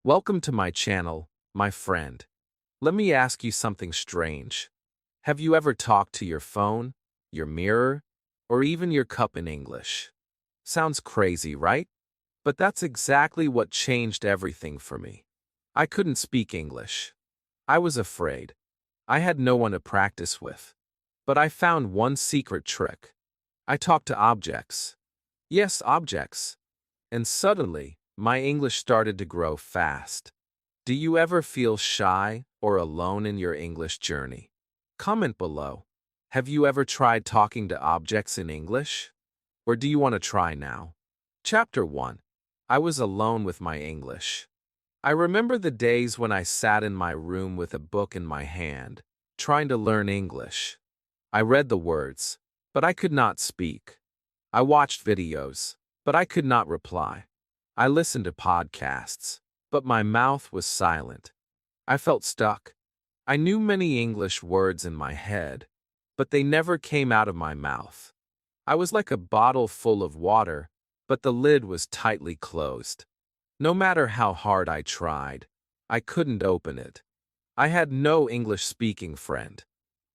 Welcome to my channel, my friend. Let me ask you something strange. Have you ever talked to your phone, your mirror, or even your cup in English? Sounds crazy, right? But that's exactly what changed everything for me. I couldn't speak English. I was afraid. I had no one to practice with. But I found one secret trick. I talked to objects. Yes, objects. And suddenly, my English started to grow fast. Do you ever feel shy or alone in your English journey? Comment below. Have you ever tried talking to objects in English? Or do you want to try now? Chapter 1. I was alone with my English. I remember the days when I sat in my room with a book in my hand, trying to learn English. I read the words, but I could not speak. I watched videos, but I could not reply. I listened to podcasts, but my mouth was silent. I felt stuck. I knew many English words in my head, but they never came out of my mouth. I was like a bottle full of water, but the lid was tightly closed. No matter how hard I tried, I couldn't open it. I had no English-speaking friend,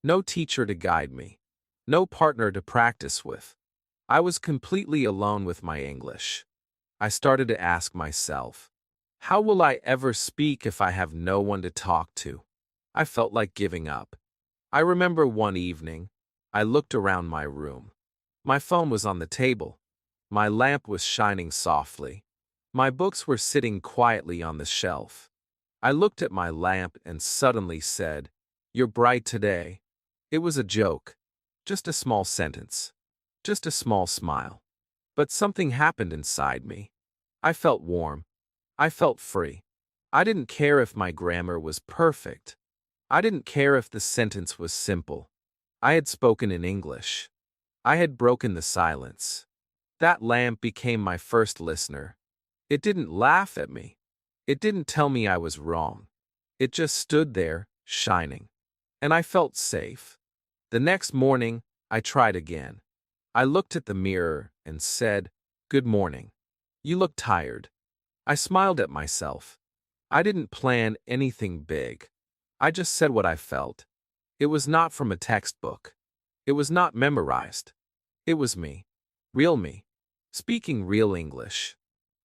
no teacher to guide me, no partner to practice with. I was completely alone with my English. I started to ask myself, how will I ever speak if I have no one to talk to? I felt like giving up. I remember one evening, I looked around my room. My phone was on the table. My lamp was shining softly. My books were sitting quietly on the shelf. I looked at my lamp and suddenly said, "You're bright today." It was a joke. Just a small sentence. Just a small smile. But something happened inside me. I felt warm. I felt free. I didn't care if my grammar was perfect. I didn't care if the sentence was simple. I had spoken in English. I had broken the silence. That lamp became my first listener. It didn't laugh at me. It didn't tell me I was wrong. It just stood there, shining. And I felt safe. The next morning, I tried again. I looked at the mirror and said, "Good morning. You look tired." I smiled at myself. I didn't plan anything big. I just said what I felt. It was not from a textbook. It was not memorized. It was me. Real me. Speaking real English.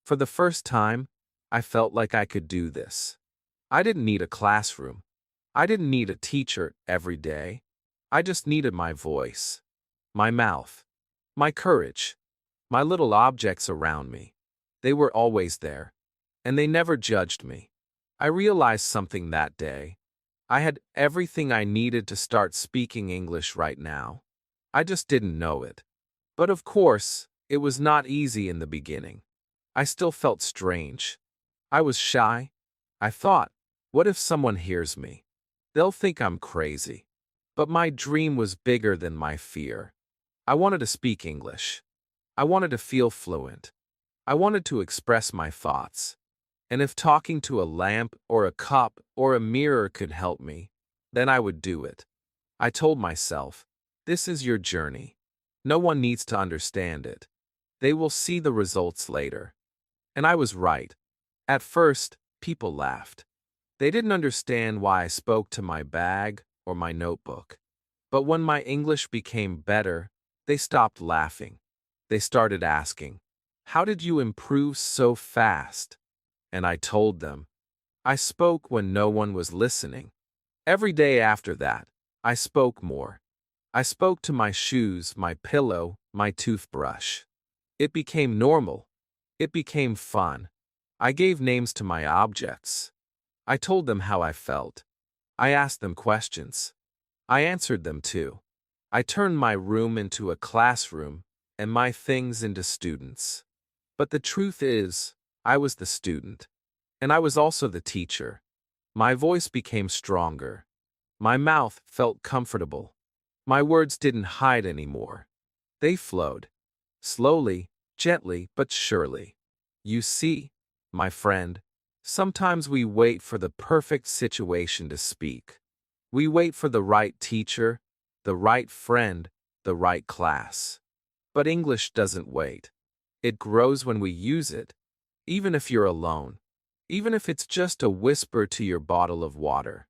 For the first time, I felt like I could do this. I didn't need a classroom. I didn't need a teacher every day. I just needed my voice, my mouth, my courage, my little objects around me. They were always there, and they never judged me. I realized something that day. I had everything I needed to start speaking English right now. I just didn't know it. But of course, it was not easy in the beginning. I still felt strange. I was shy. I thought, what if someone hears me? They'll think I'm crazy. But my dream was bigger than my fear. I wanted to speak English. I wanted to feel fluent. I wanted to express my thoughts. And if talking to a lamp or a cup or a mirror could help me, then I would do it. I told myself, this is your journey. No one needs to understand it. They will see the results later. And I was right. At first, people laughed. They didn't understand why I spoke to my bag or my notebook. But when my English became better, they stopped laughing. They started asking, "How did you improve so fast?" And I told them, I spoke when no one was listening. Every day after that, I spoke more. I spoke to my shoes, my pillow, my toothbrush. It became normal. It became fun. I gave names to my objects. I told them how I felt. I asked them questions. I answered them too. I turned my room into a classroom and my things into students. But the truth is, I was the student. And I was also the teacher. My voice became stronger. My mouth felt comfortable. My words didn't hide anymore. They flowed. Slowly, gently, but surely. You see, my friend, sometimes we wait for the perfect situation to speak. We wait for the right teacher, the right friend, the right class. But English doesn't wait. It grows when we use it. Even if you're alone, even if it's just a whisper to your bottle of water.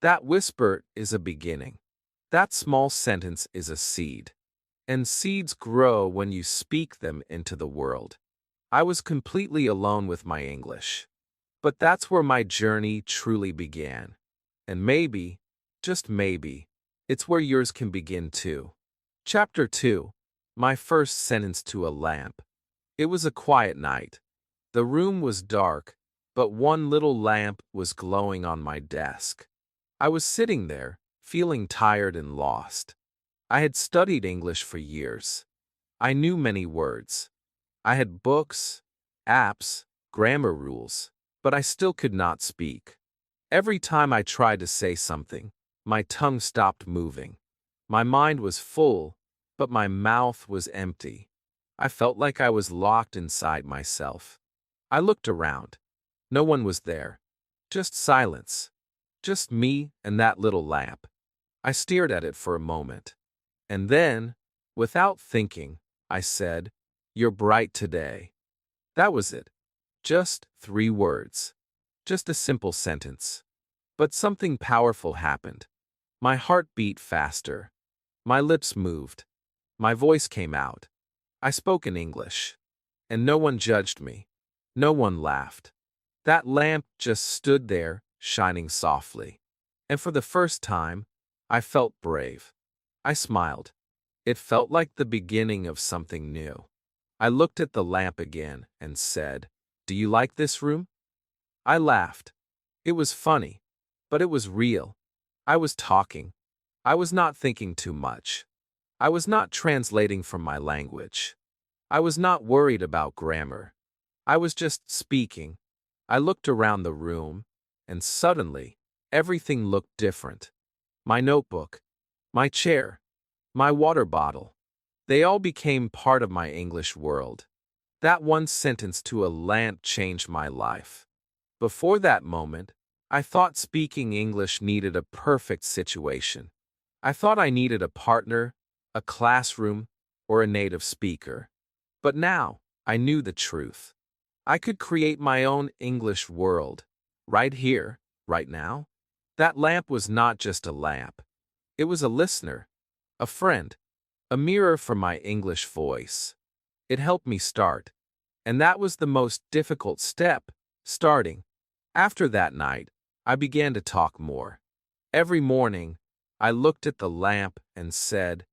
That whisper is a beginning. That small sentence is a seed. And seeds grow when you speak them into the world. I was completely alone with my English. But that's where my journey truly began. And maybe, just maybe, it's where yours can begin too. Chapter 2. My first sentence to a lamp. It was a quiet night. The room was dark, but one little lamp was glowing on my desk. I was sitting there, feeling tired and lost. I had studied English for years. I knew many words. I had books, apps, grammar rules, but I still could not speak. Every time I tried to say something, my tongue stopped moving. My mind was full, but my mouth was empty. I felt like I was locked inside myself. I looked around. No one was there. Just silence. Just me and that little lamp. I stared at it for a moment. And then, without thinking, I said, "You're bright today." That was it. Just 3 words. Just a simple sentence. But something powerful happened. My heart beat faster. My lips moved. My voice came out. I spoke in English. And no one judged me. No one laughed. That lamp just stood there, shining softly. And for the first time, I felt brave. I smiled. It felt like the beginning of something new. I looked at the lamp again and said, "Do you like this room?" I laughed. It was funny, but it was real. I was talking. I was not thinking too much. I was not translating from my language. I was not worried about grammar. I was just speaking. I looked around the room, and suddenly, everything looked different. My notebook, my chair, my water bottle. They all became part of my English world. That one sentence to a lamp changed my life. Before that moment, I thought speaking English needed a perfect situation. I thought I needed a partner, a classroom, or a native speaker. But now, I knew the truth. I could create my own English world, right here, right now. That lamp was not just a lamp. It was a listener, a friend, a mirror for my English voice. It helped me start. And that was the most difficult step, starting. After that night, I began to talk more. Every morning, I looked at the lamp and said,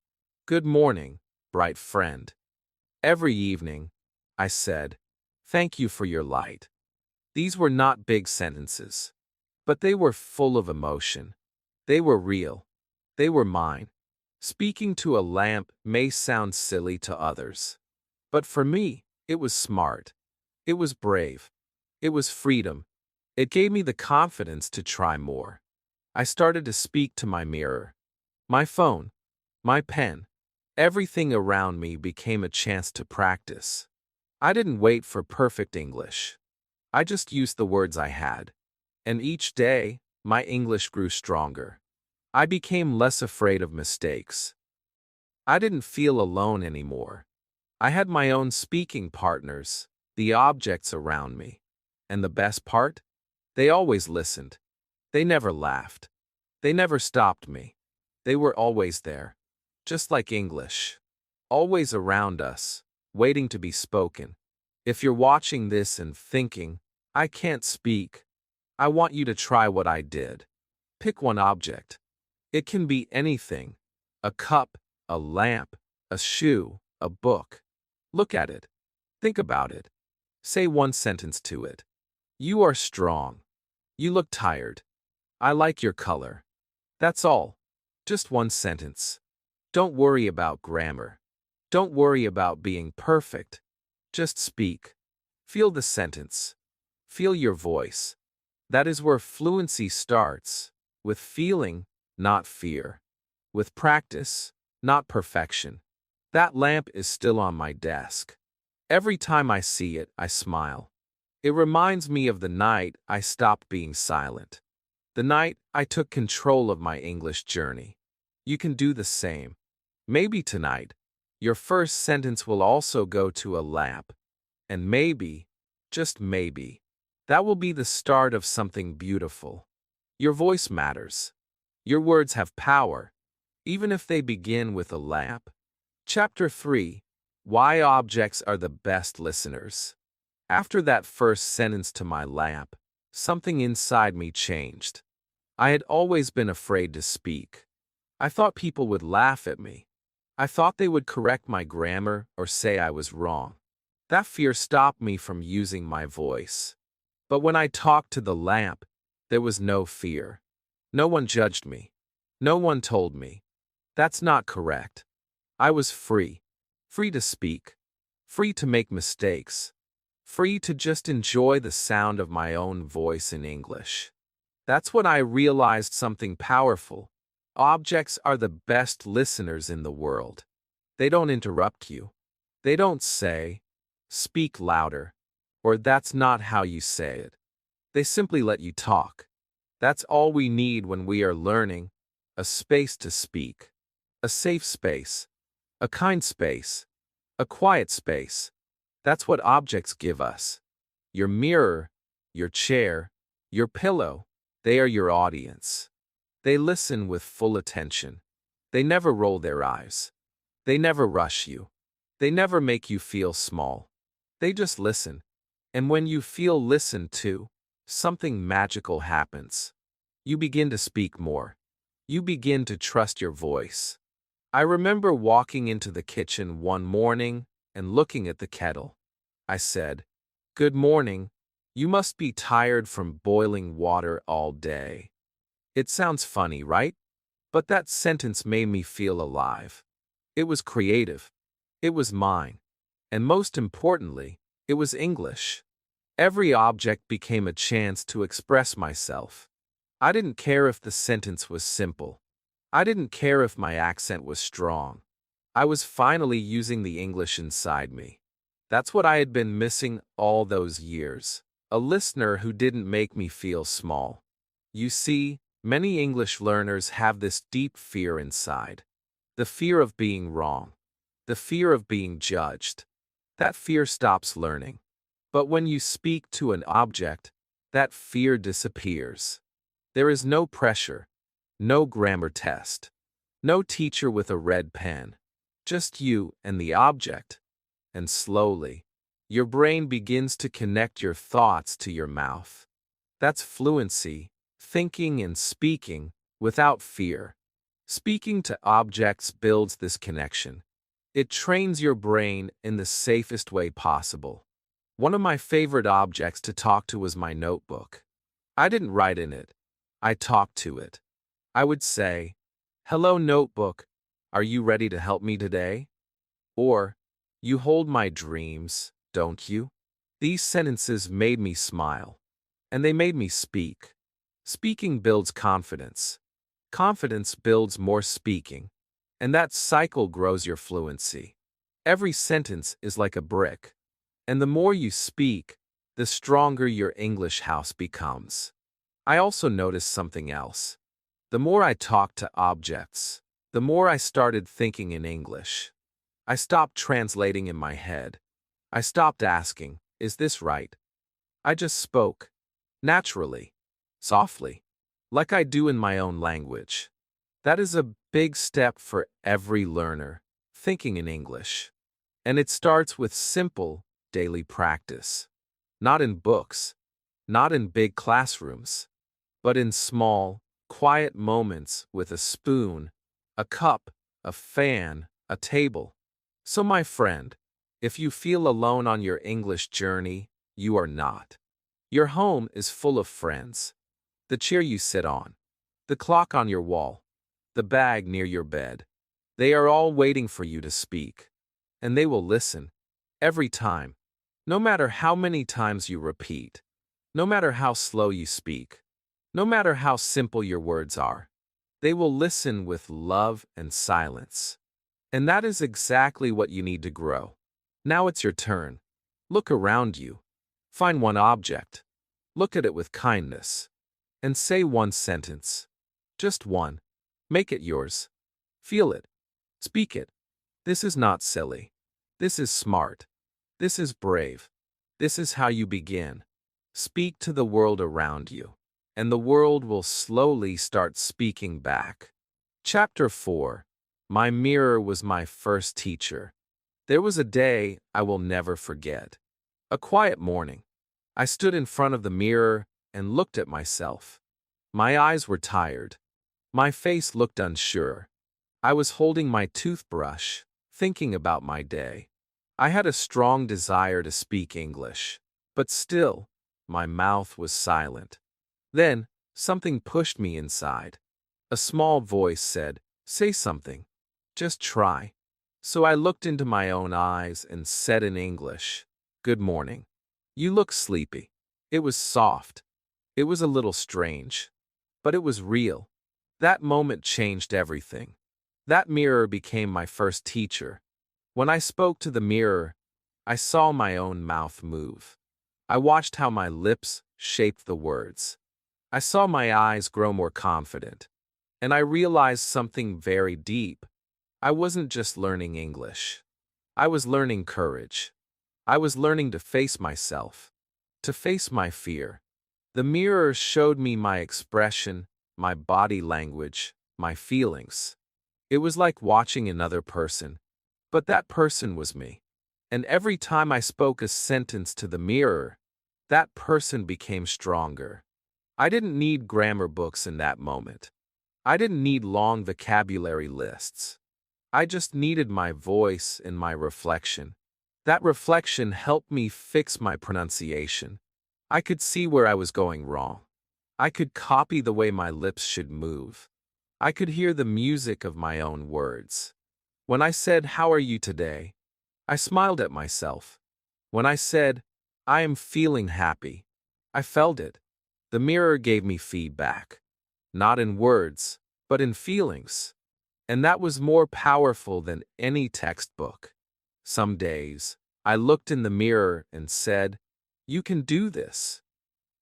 "Good morning, bright friend." Every evening, I said, "Thank you for your light." These were not big sentences, but they were full of emotion. They were real. They were mine. Speaking to a lamp may sound silly to others, but for me, it was smart. It was brave. It was freedom. It gave me the confidence to try more. I started to speak to my mirror, my phone, my pen. Everything around me became a chance to practice. I didn't wait for perfect English. I just used the words I had. And each day, my English grew stronger. I became less afraid of mistakes. I didn't feel alone anymore. I had my own speaking partners, the objects around me. And the best part? They always listened. They never laughed. They never stopped me. They were always there. Just like English. Always around us, waiting to be spoken. If you're watching this and thinking, "I can't speak," I want you to try what I did. Pick one object. It can be anything. A cup, a lamp, a shoe, a book. Look at it. Think about it. Say one sentence to it. "You are strong. You look tired. I like your color." That's all. Just one sentence. Don't worry about grammar. Don't worry about being perfect. Just speak. Feel the sentence. Feel your voice. That is where fluency starts, with feeling, not fear. With practice, not perfection. That lamp is still on my desk. Every time I see it, I smile. It reminds me of the night I stopped being silent. The night I took control of my English journey. You can do the same. Maybe tonight, your first sentence will also go to a lamp. And maybe, just maybe, That will be the start of something beautiful. Your voice matters. Your words have power, even if they begin with a lamp. Chapter 3. Why Objects Are the Best Listeners. After that first sentence to my lamp, something inside me changed. I had always been afraid to speak. I thought people would laugh at me. I thought they would correct my grammar or say I was wrong. That fear stopped me from using my voice. But when I talked to the lamp, there was no fear. No one judged me. No one told me, "That's not correct." I was free. Free to speak. Free to make mistakes. Free to just enjoy the sound of my own voice in English. That's when I realized something powerful. Objects are the best listeners in the world. They don't interrupt you. They don't say, "Speak louder," or "That's not how you say it." They simply let you talk. That's all we need when we are learning. A space to speak. A safe space. A kind space. A quiet space. That's what objects give us. Your mirror, your chair, your pillow, they are your audience. They listen with full attention. They never roll their eyes. They never rush you. They never make you feel small. They just listen. And when you feel listened to, something magical happens. You begin to speak more. You begin to trust your voice. I remember walking into the kitchen one morning and looking at the kettle. I said, "Good morning. You must be tired from boiling water all day." It sounds funny, right? But that sentence made me feel alive. It was creative. It was mine. And most importantly, it was English. Every object became a chance to express myself. I didn't care if the sentence was simple. I didn't care if my accent was strong. I was finally using the English inside me. That's what I had been missing all those years. A listener who didn't make me feel small. You see, many English learners have this deep fear inside. The fear of being wrong. The fear of being judged. That fear stops learning. But when you speak to an object, that fear disappears. There is no pressure, no grammar test, no teacher with a red pen, just you and the object. And slowly, your brain begins to connect your thoughts to your mouth. That's fluency, thinking and speaking without fear. Speaking to objects builds this connection. It trains your brain in the safest way possible. One of my favorite objects to talk to was my notebook. I didn't write in it. I talked to it. I would say, "Hello, notebook. Are you ready to help me today?" Or, "You hold my dreams, don't you?" These sentences made me smile. And they made me speak. Speaking builds confidence. Confidence builds more speaking. And that cycle grows your fluency. Every sentence is like a brick. And the more you speak, the stronger your English house becomes. I also noticed something else. The more I talked to objects, the more I started thinking in English. I stopped translating in my head. I stopped asking, "Is this right?" I just spoke. Naturally. Softly. Like I do in my own language. That is a big step for every learner, thinking in English. And it starts with simple, daily practice. Not in books, not in big classrooms, but in small, quiet moments with a spoon, a cup, a fan, a table. So my friend, if you feel alone on your English journey, you are not. Your home is full of friends. The chair you sit on, the clock on your wall, the bag near your bed. They are all waiting for you to speak. And they will listen. Every time. No matter how many times you repeat. No matter how slow you speak. No matter how simple your words are. They will listen with love and silence. And that is exactly what you need to grow. Now it's your turn. Look around you. Find one object. Look at it with kindness. And say one sentence. Just one. Make it yours. Feel it. Speak it. This is not silly. This is smart. This is brave. This is how you begin. Speak to the world around you, and the world will slowly start speaking back. Chapter 4. My mirror was my first teacher. There was a day I will never forget. A quiet morning. I stood in front of the mirror and looked at myself. My eyes were tired. My face looked unsure. I was holding my toothbrush, thinking about my day. I had a strong desire to speak English, but still, my mouth was silent. Then, something pushed me inside. A small voice said, "Say something. Just try." So I looked into my own eyes and said in English, "Good morning. You look sleepy." It was soft. It was a little strange. But it was real. That moment changed everything. That mirror became my first teacher. When I spoke to the mirror, I saw my own mouth move. I watched how my lips shaped the words. I saw my eyes grow more confident. And I realized something very deep. I wasn't just learning English. I was learning courage. I was learning to face myself, to face my fear. The mirror showed me my expression, my body language, my feelings. It was like watching another person, but that person was me. And every time I spoke a sentence to the mirror, that person became stronger. I didn't need grammar books in that moment. I didn't need long vocabulary lists. I just needed my voice and my reflection. That reflection helped me fix my pronunciation. I could see where I was going wrong. I could copy the way my lips should move. I could hear the music of my own words. When I said, "How are you today?" I smiled at myself. When I said, "I am feeling happy," I felt it. The mirror gave me feedback. Not in words, but in feelings. And that was more powerful than any textbook. Some days, I looked in the mirror and said, "You can do this."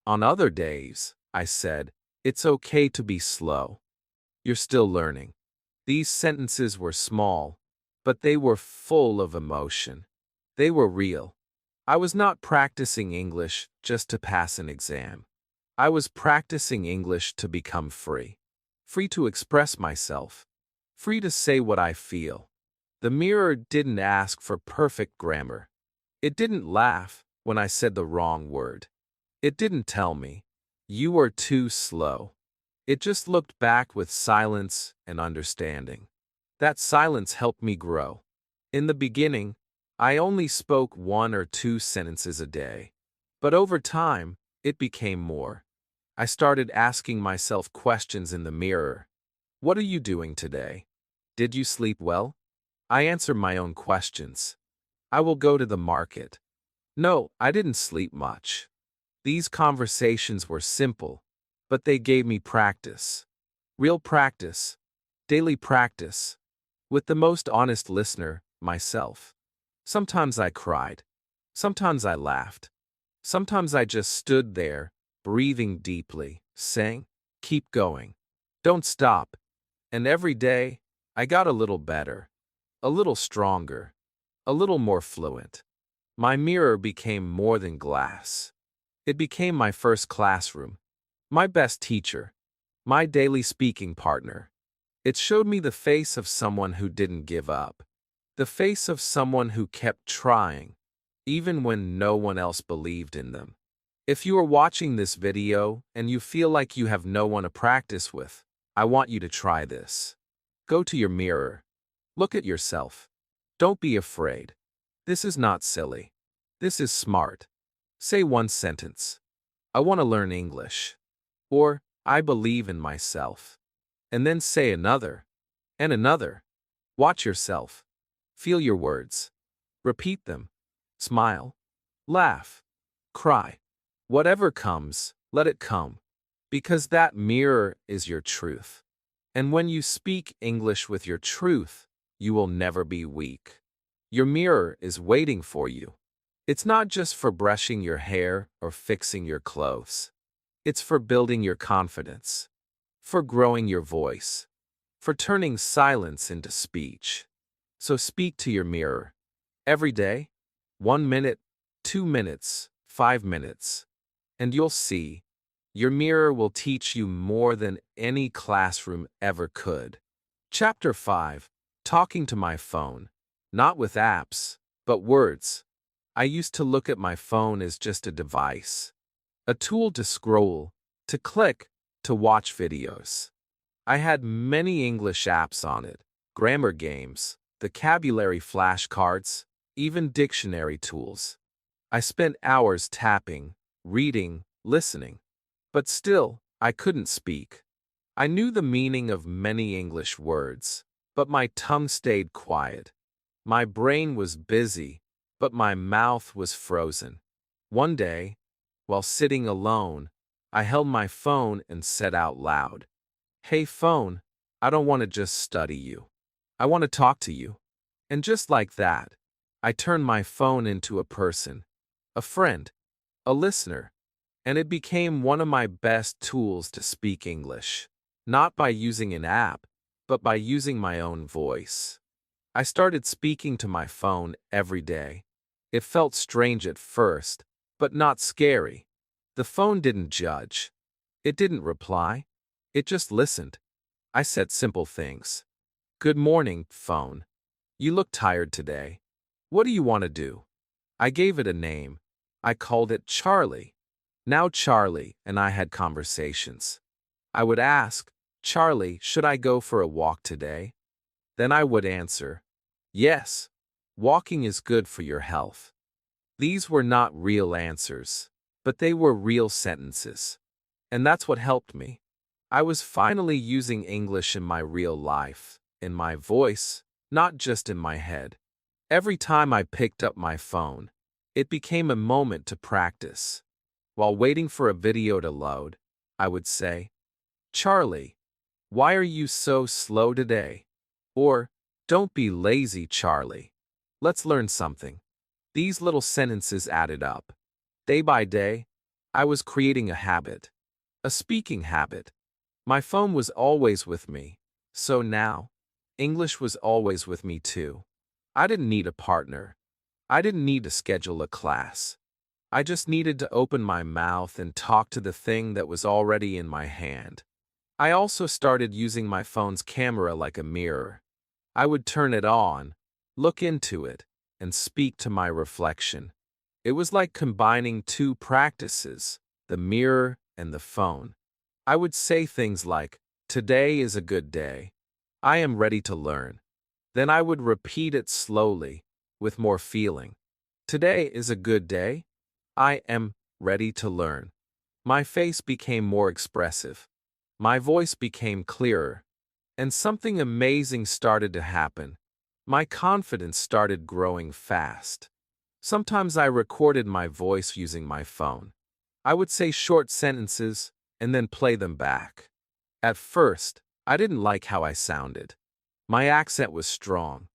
On other days, I said, "It's okay to be slow. You're still learning." These sentences were small, but they were full of emotion. They were real. I was not practicing English just to pass an exam. I was practicing English to become free. Free to express myself. Free to say what I feel. The mirror didn't ask for perfect grammar. It didn't laugh when I said the wrong word. It didn't tell me, "You are too slow." It just looked back with silence and understanding. That silence helped me grow. In the beginning, I only spoke 1 or 2 sentences a day. But over time, it became more. I started asking myself questions in the mirror. "What are you doing today? Did you sleep well?" I answer my own questions. "I will go to the market." "No, I didn't sleep much." These conversations were simple, but they gave me practice. Real practice. Daily practice. With the most honest listener, myself. Sometimes I cried. Sometimes I laughed. Sometimes I just stood there, breathing deeply, saying, "Keep going. Don't stop." And every day, I got a little better, a little stronger, a little more fluent. My mirror became more than glass. It became my first classroom, my best teacher, my daily speaking partner. It showed me the face of someone who didn't give up, the face of someone who kept trying, even when no one else believed in them. If you are watching this video and you feel like you have no one to practice with, I want you to try this. Go to your mirror. Look at yourself. Don't be afraid. This is not silly. This is smart. Say one sentence. "I want to learn English." Or, "I believe in myself." And then say another. And another. Watch yourself. Feel your words. Repeat them. Smile. Laugh. Cry. Whatever comes, let it come. Because that mirror is your truth. And when you speak English with your truth, you will never be weak. Your mirror is waiting for you. It's not just for brushing your hair or fixing your clothes. It's for building your confidence, for growing your voice, for turning silence into speech. So speak to your mirror. Every day, 1 minute, 2 minutes, 5 minutes. And you'll see, your mirror will teach you more than any classroom ever could. Chapter 5. Talking to my phone. Not with apps, but words. I used to look at my phone as just a device. A tool to scroll, to click, to watch videos. I had many English apps on it, grammar games, vocabulary flashcards, even dictionary tools. I spent hours tapping, reading, listening. But still, I couldn't speak. I knew the meaning of many English words, but my tongue stayed quiet. My brain was busy, but my mouth was frozen. One day, while sitting alone, I held my phone and said out loud, "Hey phone, I don't want to just study you. I want to talk to you." And just like that, I turned my phone into a person, a friend, a listener, and it became one of my best tools to speak English. Not by using an app, but by using my own voice. I started speaking to my phone every day. It felt strange at first, but not scary. The phone didn't judge. It didn't reply. It just listened. I said simple things. "Good morning, phone. You look tired today. What do you want to do?" I gave it a name. I called it Charlie. Now Charlie and I had conversations. I would ask, "Charlie, should I go for a walk today?" Then I would answer, "Yes, walking is good for your health." These were not real answers, but they were real sentences. And that's what helped me. I was finally using English in my real life, in my voice, not just in my head. Every time I picked up my phone, it became a moment to practice. While waiting for a video to load, I would say, "Charlie, why are you so slow today?" Or, "Don't be lazy, Charlie. Let's learn something." These little sentences added up. Day by day, I was creating a habit, a speaking habit. My phone was always with me, so now, English was always with me too. I didn't need a partner. I didn't need to schedule a class. I just needed to open my mouth and talk to the thing that was already in my hand. I also started using my phone's camera like a mirror. I would turn it on, look into it, and speak to my reflection. It was like combining two practices, the mirror and the phone. I would say things like, "Today is a good day. I am ready to learn." Then I would repeat it slowly, with more feeling. "Today is a good day. I am ready to learn." My face became more expressive. My voice became clearer. And something amazing started to happen. My confidence started growing fast. Sometimes I recorded my voice using my phone. I would say short sentences and then play them back. At first, I didn't like how I sounded. My accent was strong.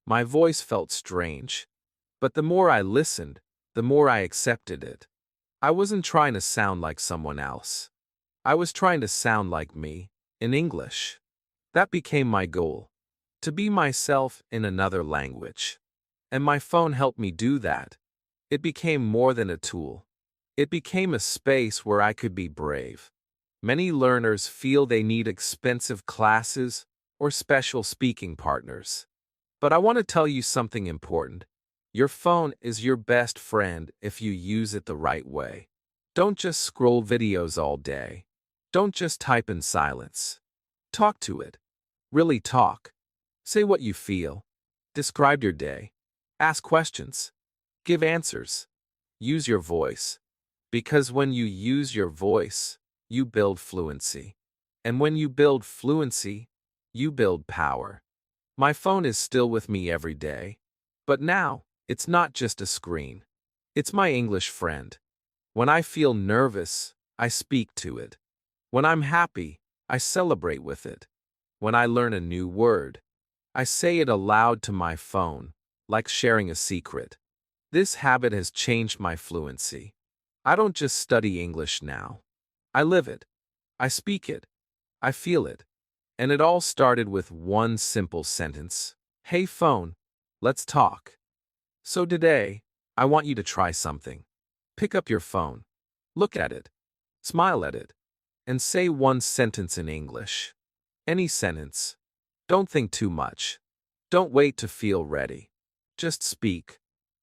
My voice felt strange. But the more I listened, the more I accepted it. I wasn't trying to sound like someone else. I was trying to sound like me, in English. That became my goal. To be myself in another language. And my phone helped me do that. It became more than a tool. It became a space where I could be brave. Many learners feel they need expensive classes or special speaking partners. But I want to tell you something important. Your phone is your best friend if you use it the right way. Don't just scroll videos all day. Don't just type in silence. Talk to it. Really talk. Say what you feel. Describe your day. Ask questions. Give answers. Use your voice. Because when you use your voice, you build fluency. And when you build fluency, you build power. My phone is still with me every day. But now, it's not just a screen. It's my English friend. When I feel nervous, I speak to it. When I'm happy, I celebrate with it. When I learn a new word, I say it aloud to my phone, like sharing a secret. This habit has changed my fluency. I don't just study English now. I live it. I speak it. I feel it. And it all started with one simple sentence. "Hey phone, let's talk." So today, I want you to try something. Pick up your phone. Look at it, smile at it, and say one sentence in English. Any sentence. Don't think too much. Don't wait to feel ready. Just speak.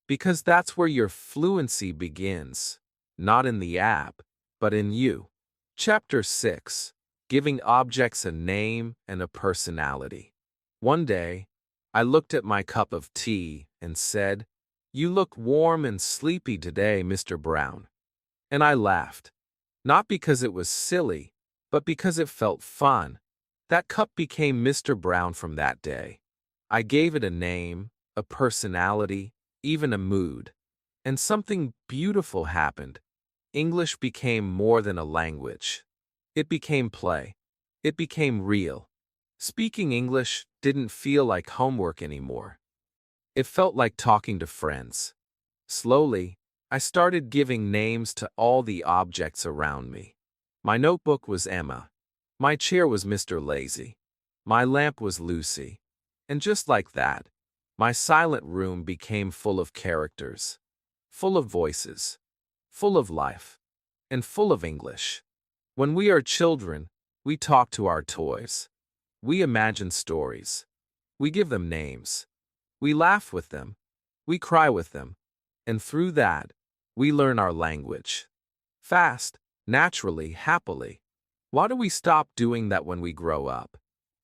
Because that's where your fluency begins. Not in the app, but in you. Chapter 6. Giving objects a name and a personality. One day, I looked at my cup of tea and said, "You look warm and sleepy today, Mr. Brown." And I laughed. Not because it was silly, but because it felt fun. That cup became Mr. Brown from that day. I gave it a name, a personality, even a mood. And something beautiful happened. English became more than a language. It became play. It became real. Speaking English didn't feel like homework anymore. It felt like talking to friends. Slowly, I started giving names to all the objects around me. My notebook was Emma. My chair was Mr. Lazy. My lamp was Lucy. And just like that, my silent room became full of characters, full of voices, full of life, and full of English. When we are children, we talk to our toys. We imagine stories. We give them names. We laugh with them. We cry with them. And through that, we learn our language. Fast, naturally, happily. Why do we stop doing that when we grow up?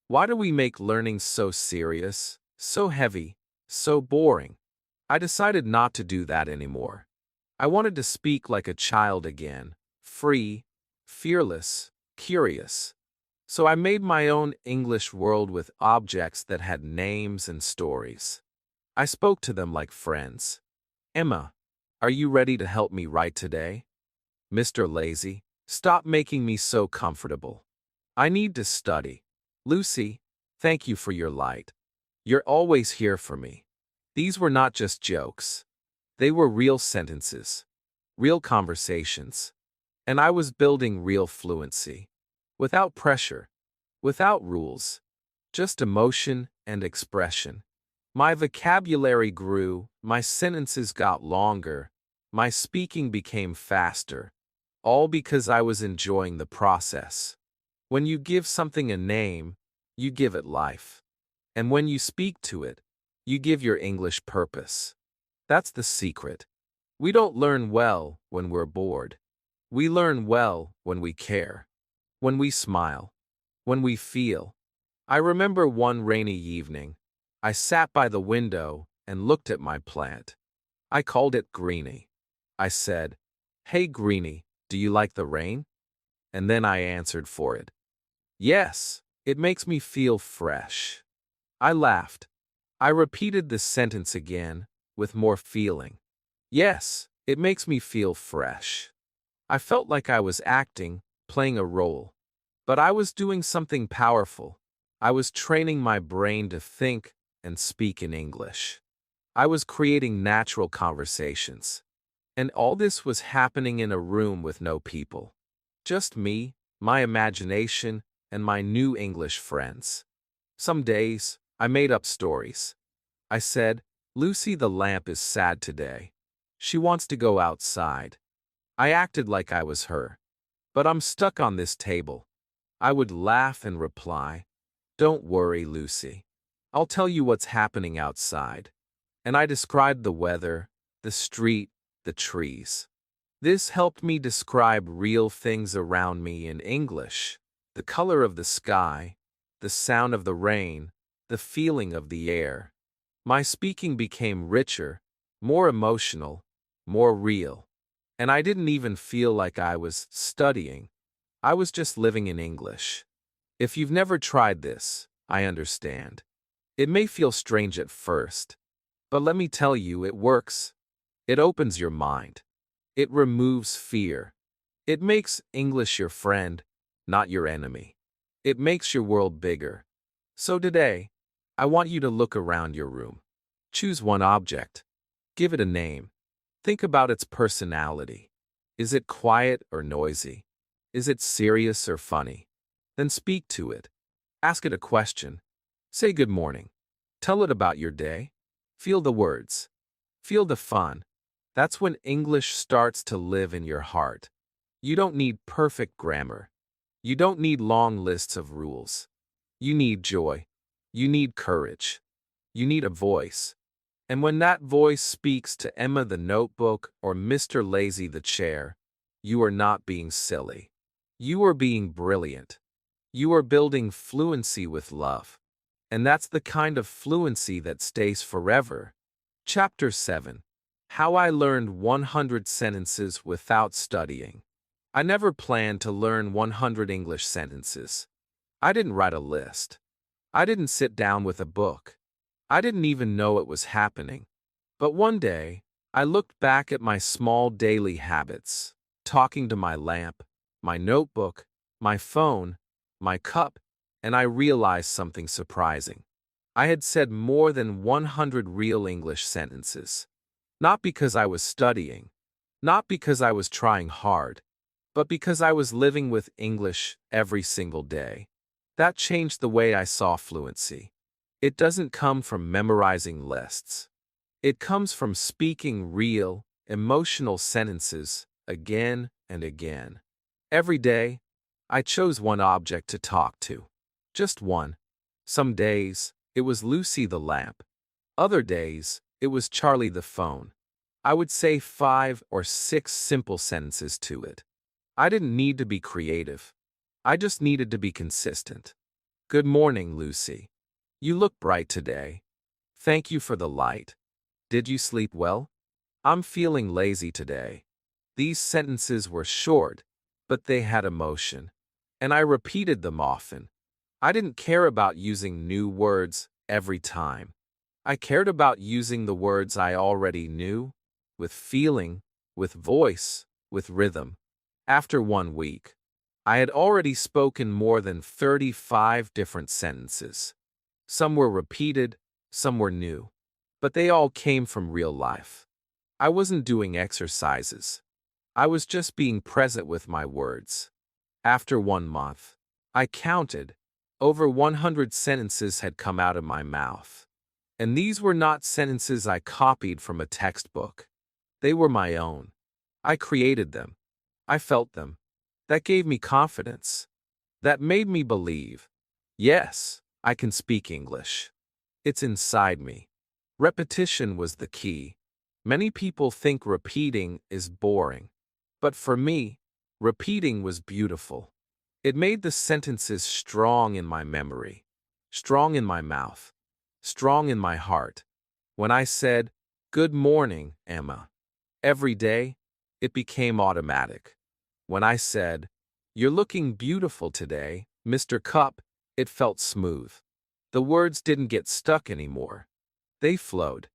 Why do we make learning so serious, so heavy, so boring? I decided not to do that anymore. I wanted to speak like a child again, free, fearless, curious. So I made my own English world with objects that had names and stories. I spoke to them like friends. Emma, are you ready to help me write today? Mr. Lazy, stop making me so comfortable. I need to study. Lucy, thank you for your light. You're always here for me. These were not just jokes. They were real sentences, real conversations. And I was building real fluency. Without pressure, without rules, just emotion and expression. My vocabulary grew, my sentences got longer, my speaking became faster, all because I was enjoying the process. When you give something a name, you give it life. And when you speak to it, you give your English purpose. That's the secret. We don't learn well when we're bored. We learn well when we care, when we smile, when we feel. I remember one rainy evening, I sat by the window and looked at my plant. I called it Greenie. I said, "Hey Greenie, do you like the rain?" And then I answered for it. "Yes, it makes me feel fresh." I laughed. I repeated the sentence again, with more feeling. "Yes, it makes me feel fresh." I felt like I was acting, playing a role. But I was doing something powerful. I was training my brain to think and speak in English. I was creating natural conversations. And all this was happening in a room with no people. Just me, my imagination, and my new English friends. Some days, I made up stories. I said, "Lucy the lamp is sad today. She wants to go outside." I acted like I was her. "But I'm stuck on this table." I would laugh and reply, "Don't worry, Lucy. I'll tell you what's happening outside." And I described the weather, the street, the trees. This helped me describe real things around me in English. The color of the sky, the sound of the rain, the feeling of the air. My speaking became richer, more emotional, more real. And I didn't even feel like I was studying. I was just living in English. If you've never tried this, I understand. It may feel strange at first, but let me tell you, it works. It opens your mind. It removes fear. It makes English your friend, not your enemy. It makes your world bigger. So today, I want you to look around your room. Choose one object. Give it a name. Think about its personality. Is it quiet or noisy? Is it serious or funny? Then speak to it. Ask it a question. Say good morning. Tell it about your day. Feel the words. Feel the fun. That's when English starts to live in your heart. You don't need perfect grammar. You don't need long lists of rules. You need joy. You need courage. You need a voice. And when that voice speaks to Emma the notebook or Mr. Lazy the chair, you are not being silly. You are being brilliant. You are building fluency with love. And that's the kind of fluency that stays forever. Chapter 7. How I Learned 100 Sentences Without Studying. I never planned to learn 100 English sentences. I didn't write a list. I didn't sit down with a book. I didn't even know it was happening. But one day, I looked back at my small daily habits, talking to my lamp, my notebook, my phone, my cup, and I realized something surprising. I had said more than 100 real English sentences. Not because I was studying, not because I was trying hard, but because I was living with English every single day. That changed the way I saw fluency. It doesn't come from memorizing lists. It comes from speaking real, emotional sentences again and again. Every day, I chose one object to talk to. Just one. Some days, it was Lucy the lamp. Other days, it was Charlie the phone. I would say 5 or 6 simple sentences to it. I didn't need to be creative. I just needed to be consistent. Good morning, Lucy. You look bright today. Thank you for the light. Did you sleep well? I'm feeling lazy today. These sentences were short, but they had emotion, and I repeated them often. I didn't care about using new words every time. I cared about using the words I already knew, with feeling, with voice, with rhythm. After 1 week, I had already spoken more than 35 different sentences. Some were repeated, some were new, but they all came from real life. I wasn't doing exercises. I was just being present with my words. After 1 month, I counted. Over 100 sentences had come out of my mouth. And these were not sentences I copied from a textbook. They were my own. I created them. I felt them. That gave me confidence. That made me believe, yes, I can speak English. It's inside me. Repetition was the key. Many people think repeating is boring. But for me, repeating was beautiful. It made the sentences strong in my memory, strong in my mouth, strong in my heart. When I said, "Good morning, Emma," every day, it became automatic. When I said, "You're looking beautiful today, Mr. Cup," it felt smooth. The words didn't get stuck anymore. They flowed.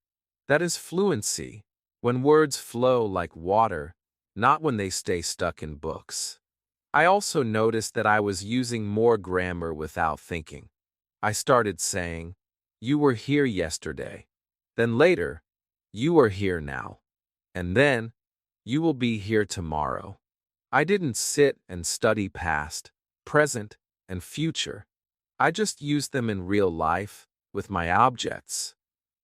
That is fluency, when words flow like water, not when they stay stuck in books. I also noticed that I was using more grammar without thinking. I started saying, "You were here yesterday." Then later, "You are here now." And then, "You will be here tomorrow." I didn't sit and study past, present, and future. I just used them in real life, with my objects.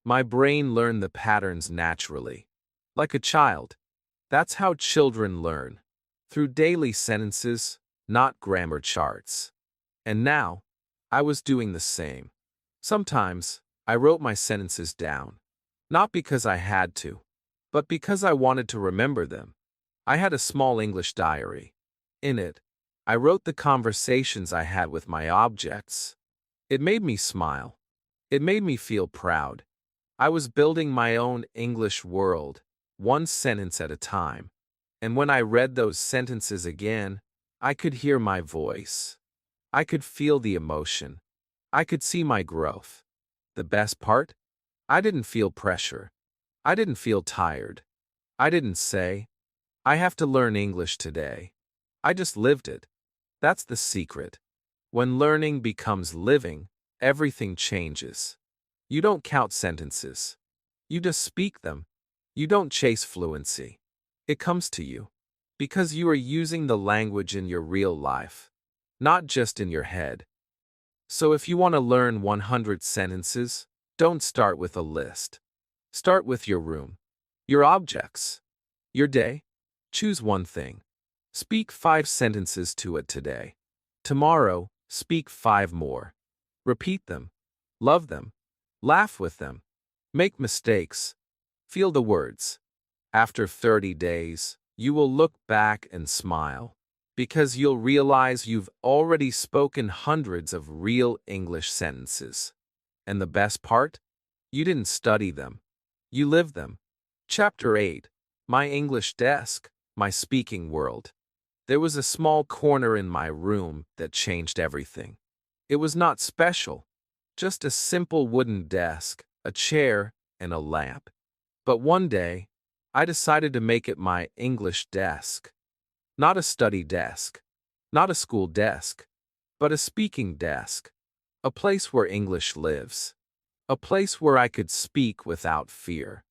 My brain learned the patterns naturally. Like a child. That's how children learn. Through daily sentences, not grammar charts. And now, I was doing the same. Sometimes, I wrote my sentences down. Not because I had to, but because I wanted to remember them. I had a small English diary. In it, I wrote the conversations I had with my objects. It made me smile. It made me feel proud. I was building my own English world, one sentence at a time. And when I read those sentences again, I could hear my voice. I could feel the emotion. I could see my growth. The best part? I didn't feel pressure. I didn't feel tired. I didn't say, "I have to learn English today." I just lived it. That's the secret. When learning becomes living, everything changes. You don't count sentences. You just speak them. You don't chase fluency. It comes to you. Because you are using the language in your real life, not just in your head. So if you want to learn 100 sentences, don't start with a list. Start with your room, your objects, your day. Choose one thing. Speak 5 sentences to it today. Tomorrow, speak 5 more. Repeat them. Love them. Laugh with them. Make mistakes. Feel the words. After 30 days, you will look back and smile, because you'll realize you've already spoken hundreds of real English sentences. And the best part? You didn't study them. You lived them. Chapter 8. My English Desk, My Speaking World. There was a small corner in my room that changed everything. It was not special, just a simple wooden desk, a chair, and a lamp. But one day, I decided to make it my English desk. Not a study desk, not a school desk, but a speaking desk. A place where English lives. A place where I could speak without fear.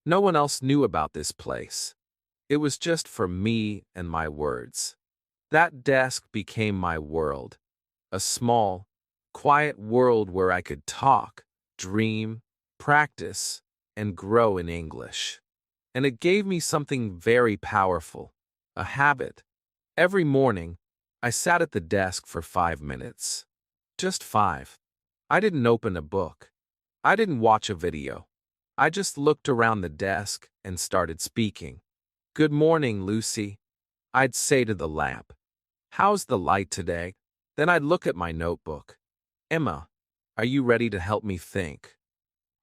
No one else knew about this place. It was just for me and my words. That desk became my world. A small, quiet world where I could talk, dream, practice, and grow in English. And it gave me something very powerful, a habit. Every morning, I sat at the desk for 5 minutes. Just 5. I didn't open a book. I didn't watch a video. I just looked around the desk and started speaking. "Good morning, Lucy," I'd say to the lamp. "How's the light today?" Then I'd look at my notebook. "Emma, are you ready to help me think?"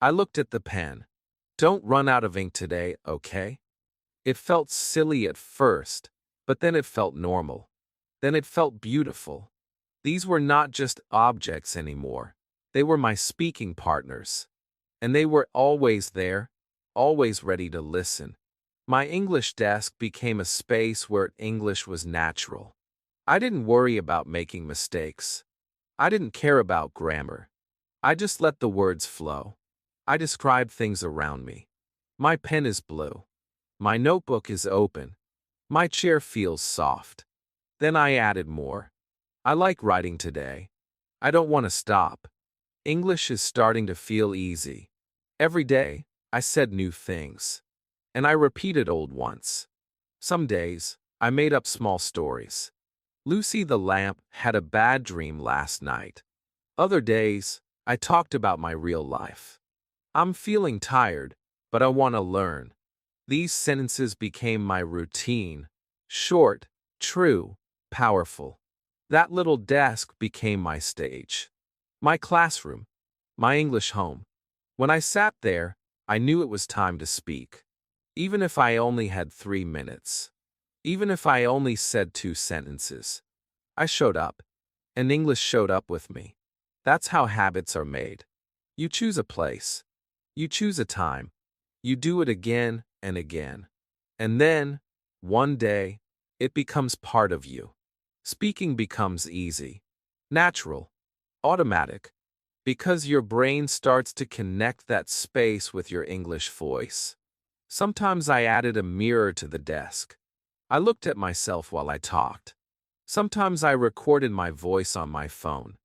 I looked at the pen. "Don't run out of ink today, okay?" It felt silly at first, but then it felt normal. Then it felt beautiful. These were not just objects anymore. They were my speaking partners. And they were always there, always ready to listen. My English desk became a space where English was natural. I didn't worry about making mistakes. I didn't care about grammar. I just let the words flow. I described things around me. My pen is blue. My notebook is open. My chair feels soft. Then I added more. I like writing today. I don't want to stop. English is starting to feel easy. Every day, I said new things. And I repeated old ones. Some days, I made up small stories. Lucy the lamp had a bad dream last night. Other days, I talked about my real life. I'm feeling tired, but I want to learn. These sentences became my routine. Short, true, powerful. That little desk became my stage. My classroom. My English home. When I sat there, I knew it was time to speak. Even if I only had 3 minutes. Even if I only said 2 sentences. I showed up. And English showed up with me. That's how habits are made. You choose a place. You choose a time. You do it again and again. And then, one day, it becomes part of you. Speaking becomes easy, natural, automatic, because your brain starts to connect that space with your English voice. Sometimes I added a mirror to the desk. I looked at myself while I talked. Sometimes I recorded my voice on my phone.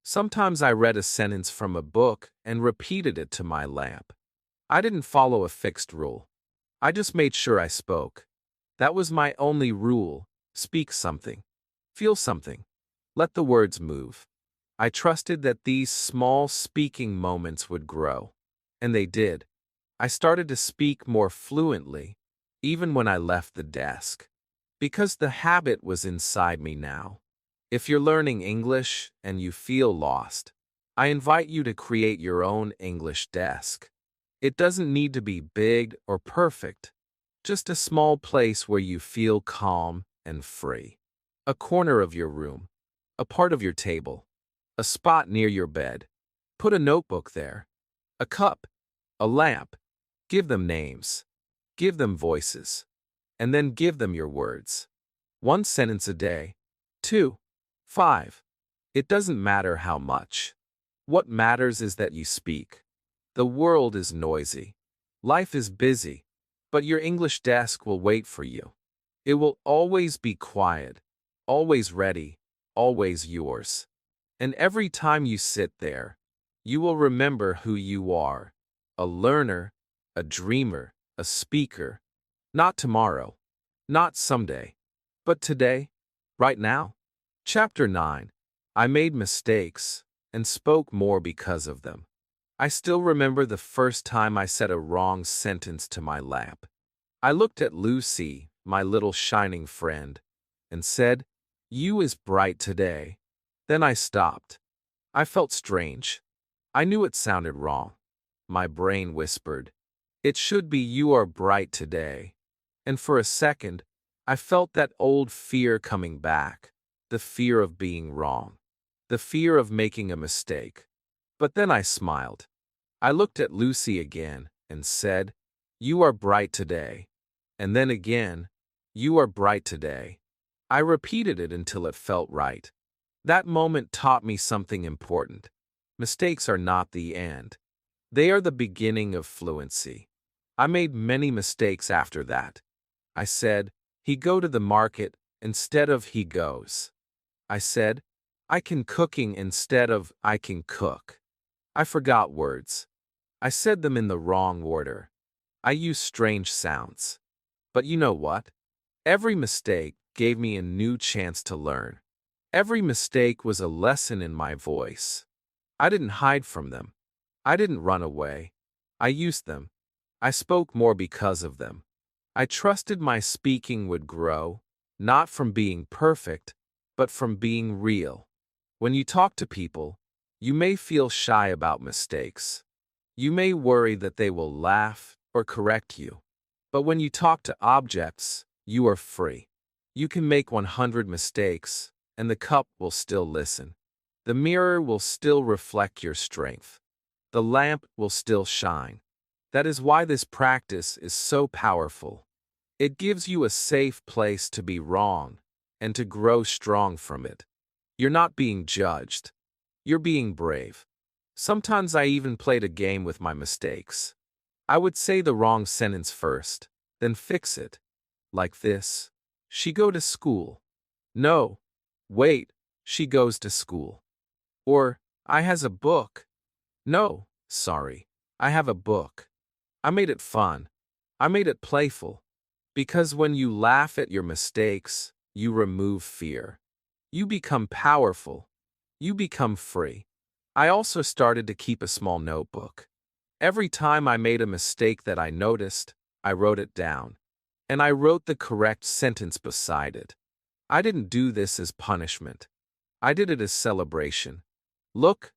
Sometimes I read a sentence from a book and repeated it to my lamp. I didn't follow a fixed rule. I just made sure I spoke. That was my only rule. Speak something. Feel something. Let the words move. I trusted that these small speaking moments would grow. And they did. I started to speak more fluently, even when I left the desk. Because the habit was inside me now. If you're learning English and you feel lost, I invite you to create your own English desk. It doesn't need to be big or perfect. Just a small place where you feel calm and free. A corner of your room. A part of your table. A spot near your bed. Put a notebook there. A cup. A lamp. Give them names. Give them voices. And then give them your words. 1 sentence a day. 2. 5. It doesn't matter how much. What matters is that you speak. The world is noisy. Life is busy. But your English desk will wait for you. It will always be quiet. Always ready. Always yours. And every time you sit there, you will remember who you are. A learner, a dreamer, a speaker. Not tomorrow. Not someday. But today, right now, Chapter 9, I made mistakes and spoke more because of them. I still remember the first time I said a wrong sentence to my lap. I looked at Lucy, my little shining friend, and said, "You is bright today." Then I stopped. I felt strange. I knew it sounded wrong. My brain whispered, "It should be you are bright today." And for a second, I felt that old fear coming back, the fear of being wrong, the fear of making a mistake. But then I smiled. I looked at Lucy again and said, "You are bright today." And then again, "You are bright today." I repeated it until it felt right. That moment taught me something important. Mistakes are not the end. They are the beginning of fluency. I made many mistakes after that. I said, "He go to the market" instead of "he goes." I said, "I can cooking" instead of "I can cook." I forgot words. I said them in the wrong order. I used strange sounds. But you know what? Every mistake gave me a new chance to learn. Every mistake was a lesson in my voice. I didn't hide from them. I didn't run away. I used them. I spoke more because of them. I trusted my speaking would grow, not from being perfect, but from being real. When you talk to people, you may feel shy about mistakes. You may worry that they will laugh or correct you. But when you talk to objects, you are free. You can make 100 mistakes, and the cup will still listen. The mirror will still reflect your strength. The lamp will still shine. That is why this practice is so powerful. It gives you a safe place to be wrong and to grow strong from it. You're not being judged. You're being brave. Sometimes I even played a game with my mistakes. I would say the wrong sentence first, then fix it. Like this: "She go to school." No, wait, "She goes to school." Or, "I has a book." No, sorry, "I have a book." I made it fun. I made it playful. Because when you laugh at your mistakes, you remove fear. You become powerful. You become free. I also started to keep a small notebook. Every time I made a mistake that I noticed, I wrote it down. And I wrote the correct sentence beside it. I didn't do this as punishment. I did it as celebration. "Look,"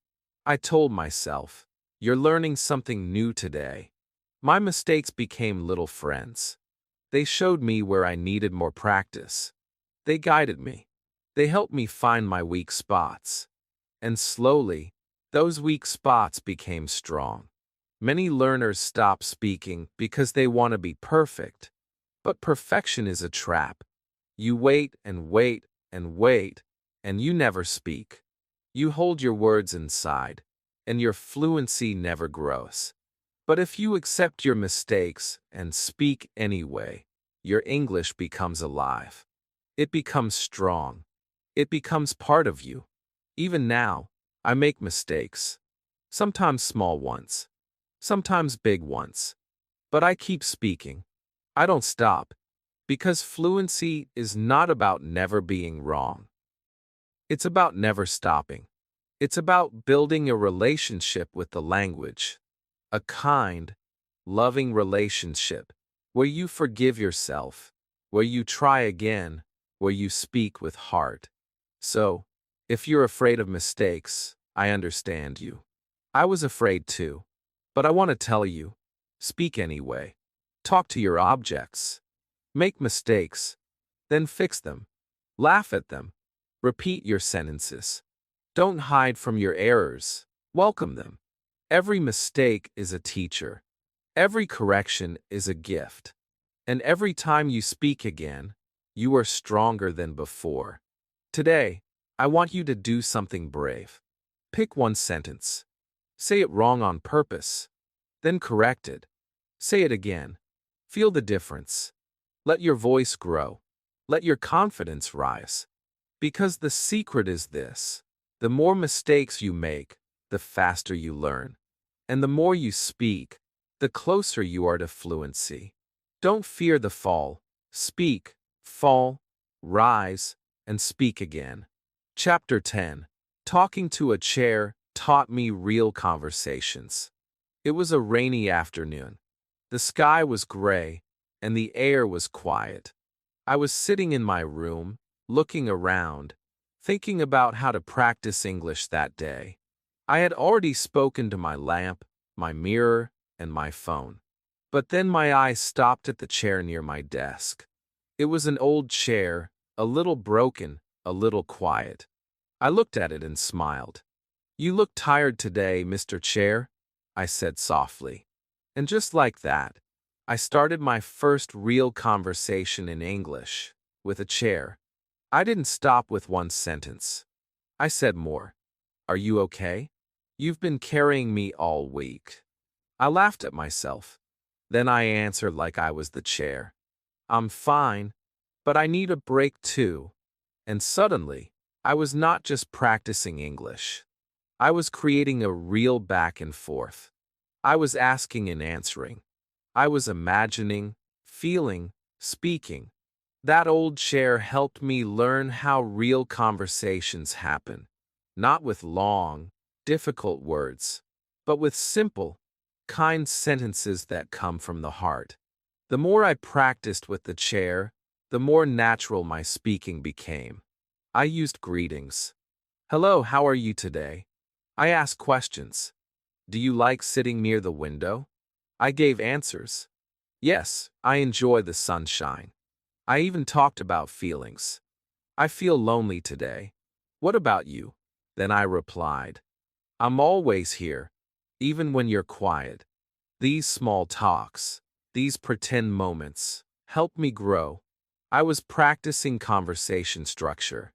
I told myself, "you're learning something new today." My mistakes became little friends. They showed me where I needed more practice. They guided me. They helped me find my weak spots. And slowly, those weak spots became strong. Many learners stop speaking because they want to be perfect. But perfection is a trap. You wait and wait and wait, and you never speak. You hold your words inside, and your fluency never grows. But if you accept your mistakes and speak anyway, your English becomes alive. It becomes strong. It becomes part of you. Even now, I make mistakes. Sometimes small ones. Sometimes big ones. But I keep speaking. I don't stop. Because fluency is not about never being wrong. It's about never stopping. It's about building a relationship with the language. A kind, loving relationship where you forgive yourself, where you try again, where you speak with heart. So, if you're afraid of mistakes, I understand you. I was afraid too. But I want to tell you, speak anyway. Talk to your objects. Make mistakes. Then fix them. Laugh at them. Repeat your sentences. Don't hide from your errors. Welcome them. Every mistake is a teacher. Every correction is a gift. And every time you speak again, you are stronger than before. Today, I want you to do something brave. Pick one sentence. Say it wrong on purpose. Then correct it. Say it again. Feel the difference. Let your voice grow. Let your confidence rise. Because the secret is this: the more mistakes you make, the faster you learn. And the more you speak, the closer you are to fluency. Don't fear the fall. Speak, fall, rise, and speak again. Chapter 10. Talking to a chair taught me real conversations. It was a rainy afternoon. The sky was gray, and the air was quiet. I was sitting in my room, looking around, thinking about how to practice English that day. I had already spoken to my lamp, my mirror, and my phone. But then my eyes stopped at the chair near my desk. It was an old chair, a little broken, a little quiet. I looked at it and smiled. "You look tired today, Mr. Chair," I said softly. And just like that, I started my first real conversation in English with a chair. I didn't stop with one sentence. I said more. "Are you okay? You've been carrying me all week." I laughed at myself. Then I answered like I was the chair. "I'm fine, but I need a break too." And suddenly, I was not just practicing English. I was creating a real back and forth. I was asking and answering. I was imagining, feeling, speaking. That old chair helped me learn how real conversations happen, not with long, difficult words, but with simple, kind sentences that come from the heart. The more I practiced with the chair, the more natural my speaking became. I used greetings. "Hello, how are you today?" I asked questions. "Do you like sitting near the window?" I gave answers. "Yes, I enjoy the sunshine." I even talked about feelings. "I feel lonely today. What about you?" Then I replied, "I'm always here, even when you're quiet." These small talks, these pretend moments, helped me grow. I was practicing conversation structure.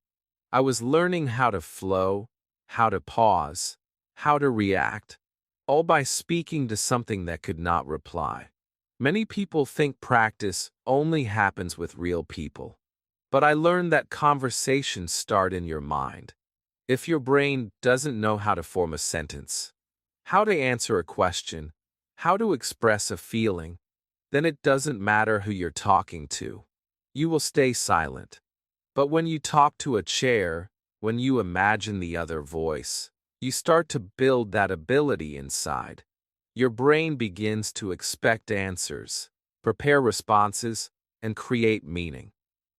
I was learning how to flow, how to pause, how to react, all by speaking to something that could not reply. Many people think practice only happens with real people. But I learned that conversations start in your mind. If your brain doesn't know how to form a sentence, how to answer a question, how to express a feeling, then it doesn't matter who you're talking to. You will stay silent. But when you talk to a chair, when you imagine the other voice, you start to build that ability inside. Your brain begins to expect answers, prepare responses, and create meaning.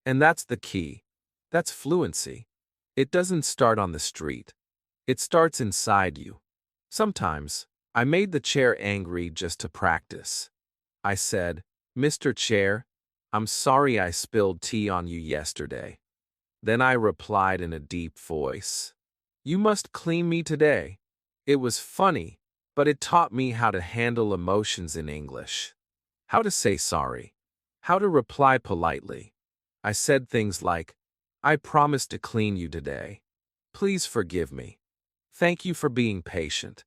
And that's the key. That's fluency. It doesn't start on the street. It starts inside you. Sometimes, I made the chair angry just to practice. I said, "Mr. Chair, I'm sorry I spilled tea on you yesterday." Then I replied in a deep voice, "You must clean me today." It was funny, but it taught me how to handle emotions in English, how to say sorry, how to reply politely. I said things like, "I promise to clean you today. Please forgive me. Thank you for being patient."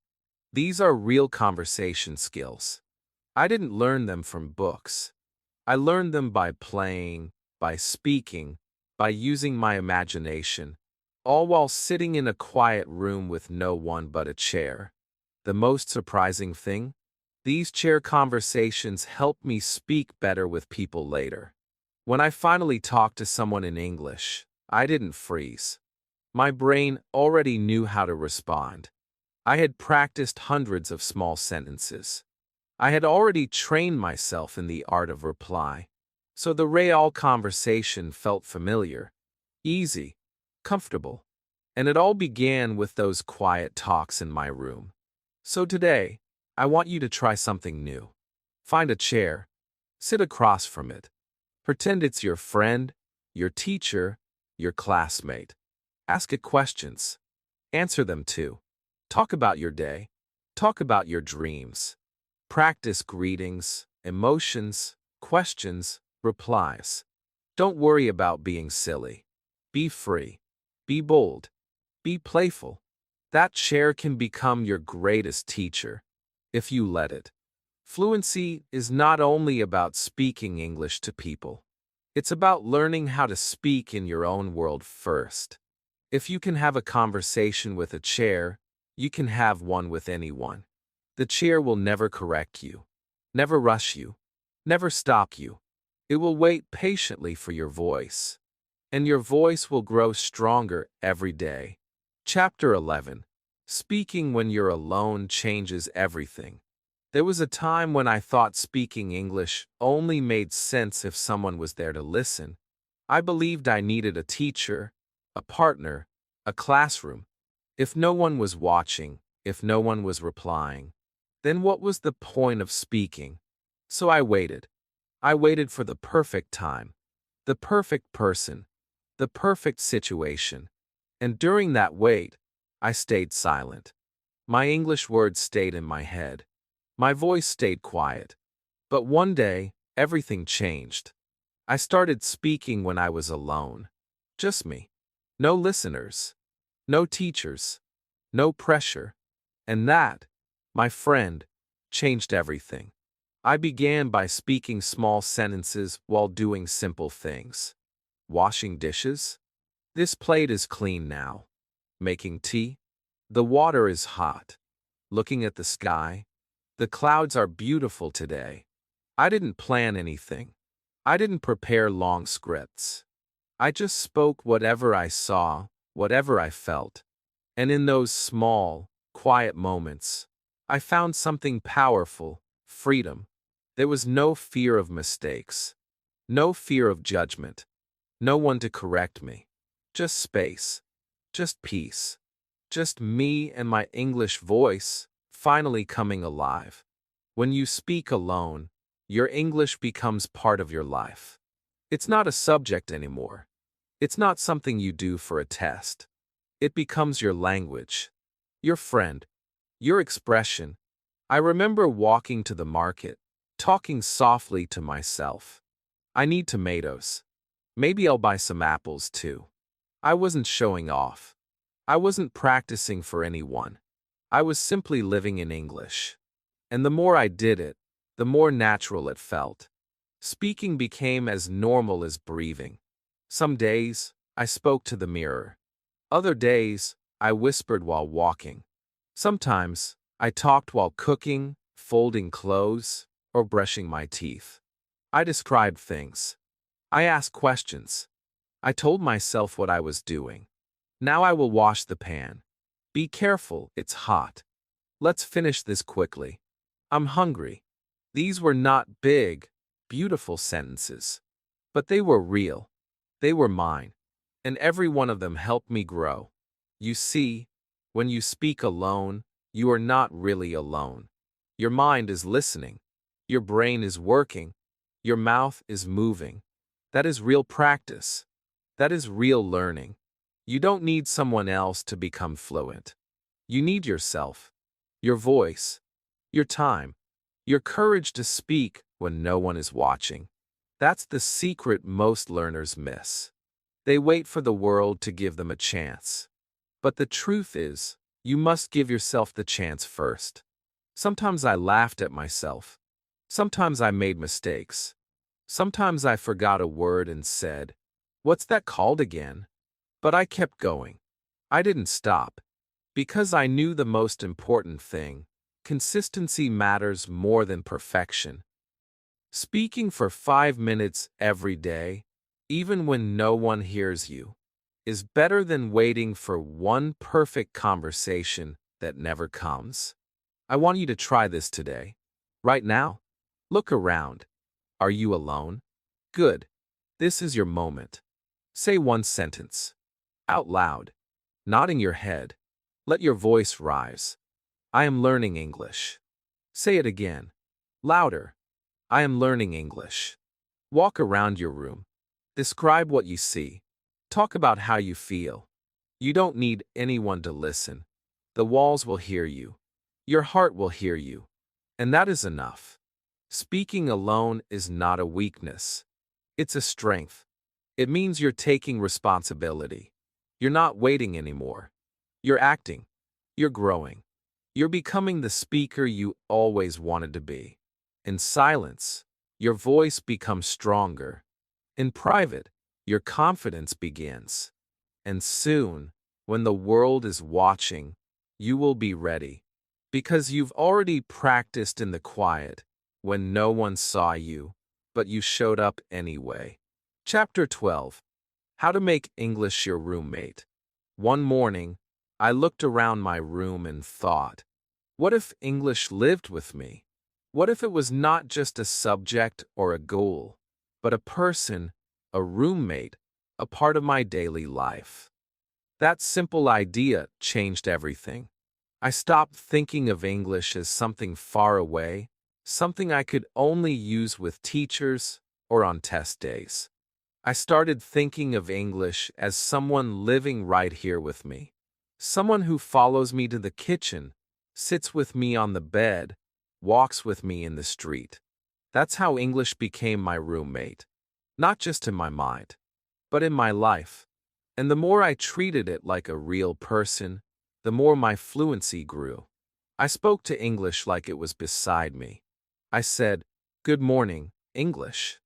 These are real conversation skills. I didn't learn them from books. I learned them by playing, by speaking, by using my imagination, all while sitting in a quiet room with no one but a chair. The most surprising thing? These chair conversations helped me speak better with people later. When I finally talked to someone in English, I didn't freeze. My brain already knew how to respond. I had practiced hundreds of small sentences. I had already trained myself in the art of reply. So the real conversation felt familiar, easy, comfortable. And it all began with those quiet talks in my room. So today, I want you to try something new. Find a chair. Sit across from it. Pretend it's your friend, your teacher, your classmate. Ask it questions. Answer them too. Talk about your day. Talk about your dreams. Practice greetings, emotions, questions, replies. Don't worry about being silly. Be free. Be bold. Be playful. That chair can become your greatest teacher, if you let it. Fluency is not only about speaking English to people. It's about learning how to speak in your own world first. If you can have a conversation with a chair, you can have one with anyone. The chair will never correct you, never rush you, never stop you. It will wait patiently for your voice. and your voice will grow stronger every day. Chapter 11. Speaking when you're alone changes everything. There was a time when I thought speaking English only made sense if someone was there to listen. I believed I needed a teacher, a partner, a classroom. If no one was watching, if no one was replying, then what was the point of speaking? So I waited. I waited for the perfect time, the perfect person, the perfect situation. And during that wait, I stayed silent. My English words stayed in my head. My voice stayed quiet. But one day, everything changed. I started speaking when I was alone. Just me. No listeners. No teachers. No pressure. And that, my friend, changed everything. I began by speaking small sentences while doing simple things. Washing dishes? This plate is clean now. Making tea? The water is hot. Looking at the sky? The clouds are beautiful today. I didn't plan anything. I didn't prepare long scripts. I just spoke whatever I saw, whatever I felt. And in those small, quiet moments, I found something powerful: freedom. There was no fear of mistakes, no fear of judgment, no one to correct me. Just space, just peace, just me and my English voice finally coming alive. When you speak alone, your English becomes part of your life. It's not a subject anymore. It's not something you do for a test. It becomes your language, your friend, your expression. I remember walking to the market, talking softly to myself. I need tomatoes. Maybe I'll buy some apples too. I wasn't showing off. I wasn't practicing for anyone. I was simply living in English. And the more I did it, the more natural it felt. Speaking became as normal as breathing. Some days, I spoke to the mirror. Other days, I whispered while walking. Sometimes, I talked while cooking, folding clothes, or brushing my teeth. I described things. I asked questions. I told myself what I was doing. Now I will wash the pan. Be careful, it's hot. Let's finish this quickly. I'm hungry. These were not big, beautiful sentences, but they were real. They were mine, and every one of them helped me grow. You see, when you speak alone, you are not really alone. Your mind is listening. Your brain is working. Your mouth is moving. That is real practice. That is real learning. You don't need someone else to become fluent. You need yourself, your voice, your time, your courage to speak when no one is watching. That's the secret most learners miss. They wait for the world to give them a chance. But the truth is, you must give yourself the chance first. Sometimes I laughed at myself. Sometimes I made mistakes. Sometimes I forgot a word and said, "What's that called again?" But I kept going. I didn't stop. Because I knew the most important thing: consistency matters more than perfection. Speaking for 5 minutes every day, even when no one hears you, is better than waiting for one perfect conversation that never comes. I want you to try this today. Right now. Look around. Are you alone? Good. This is your moment. Say one sentence. Out loud. Nodding your head. Let your voice rise. I am learning English. Say it again. Louder. I am learning English. Walk around your room. Describe what you see. Talk about how you feel. You don't need anyone to listen. The walls will hear you. Your heart will hear you. And that is enough. Speaking alone is not a weakness. It's a strength. It means you're taking responsibility. You're not waiting anymore. You're acting. You're growing. You're becoming the speaker you always wanted to be. In silence, your voice becomes stronger. In private, your confidence begins. And soon, when the world is watching, you will be ready. Because you've already practiced in the quiet, when no one saw you, but you showed up anyway. Chapter 12. How to make English your roommate. One morning, I looked around my room and thought, what if English lived with me? What if it was not just a subject or a goal, but a person, a roommate, a part of my daily life? That simple idea changed everything. I stopped thinking of English as something far away, something I could only use with teachers or on test days. I started thinking of English as someone living right here with me. Someone who follows me to the kitchen, sits with me on the bed, walks with me in the street. That's how English became my roommate. Not just in my mind, but in my life. And the more I treated it like a real person, the more my fluency grew. I spoke to English like it was beside me. I said, "Good morning, English.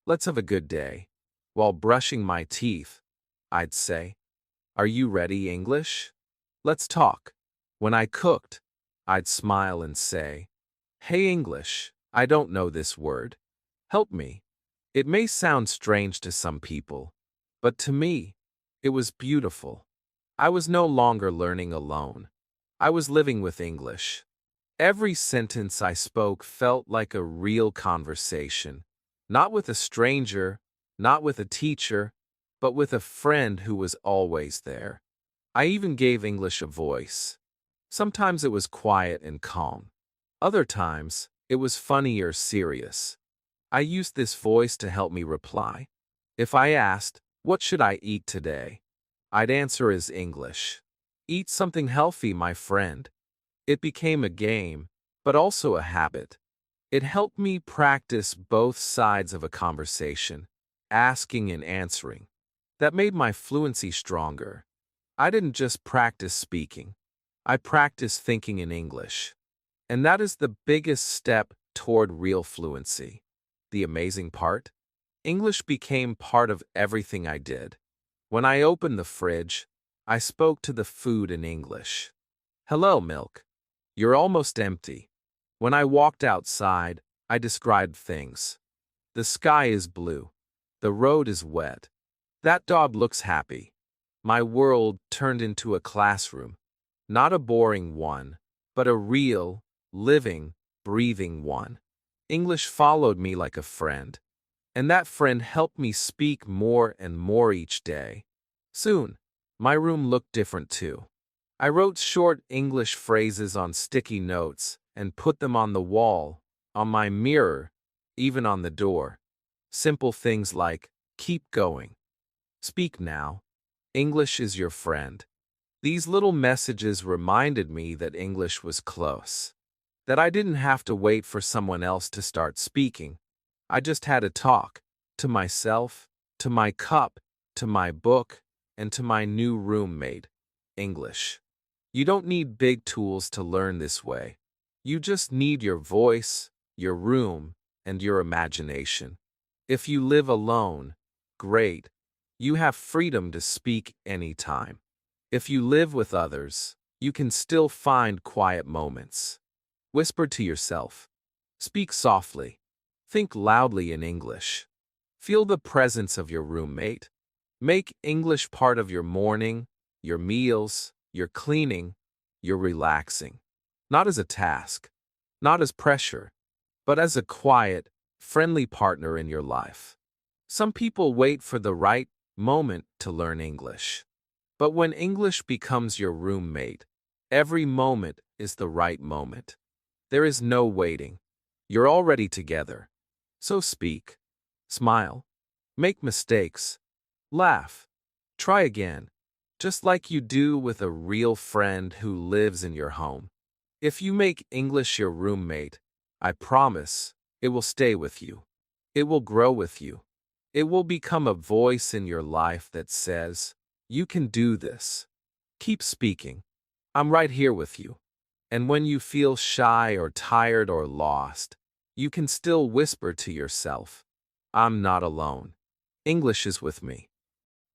Let's have a good day." While brushing my teeth, I'd say, "Are you ready, English? Let's talk." When I cooked, I'd smile and say, "Hey, English, I don't know this word. Help me." It may sound strange to some people, but to me, it was beautiful. I was no longer learning alone. I was living with English. Every sentence I spoke felt like a real conversation, not with a stranger, not with a teacher, but with a friend who was always there. I even gave English a voice. Sometimes it was quiet and calm. Other times, it was funny or serious. I used this voice to help me reply. If I asked, "What should I eat today?" I'd answer as English. "Eat something healthy, my friend." It became a game, but also a habit. It helped me practice both sides of a conversation, asking and answering. That made my fluency stronger. I didn't just practice speaking. I practiced thinking in English. And that is the biggest step toward real fluency. The amazing part? English became part of everything I did. When I opened the fridge, I spoke to the food in English. "Hello, milk. You're almost empty." When I walked outside, I described things. "The sky is blue. The road is wet. That dog looks happy." My world turned into a classroom. Not a boring one, but a real, living, breathing one. English followed me like a friend. And that friend helped me speak more and more each day. Soon, my room looked different too. I wrote short English phrases on sticky notes and put them on the wall, on my mirror, even on the door. Simple things like, "Keep going. Speak now. English is your friend." These little messages reminded me that English was close, that I didn't have to wait for someone else to start speaking. I just had to talk, to myself, to my cup, to my book, and to my new roommate, English. You don't need big tools to learn this way. You just need your voice, your room, and your imagination. If you live alone, great. You have freedom to speak anytime. If you live with others, you can still find quiet moments. Whisper to yourself. Speak softly. Think loudly in English. Feel the presence of your roommate. Make English part of your morning, your meals, your cleaning, your relaxing. Not as a task, not as pressure, but as a quiet, friendly partner in your life. Some people wait for the right moment to learn English. But when English becomes your roommate, every moment is the right moment. There is no waiting. You're already together. So speak. Smile. Make mistakes. Laugh. Try again. Just like you do with a real friend who lives in your home. If you make English your roommate, I promise it will stay with you. It will grow with you. It will become a voice in your life that says, "You can do this. Keep speaking. I'm right here with you." And when you feel shy or tired or lost, you can still whisper to yourself, "I'm not alone. English is with me."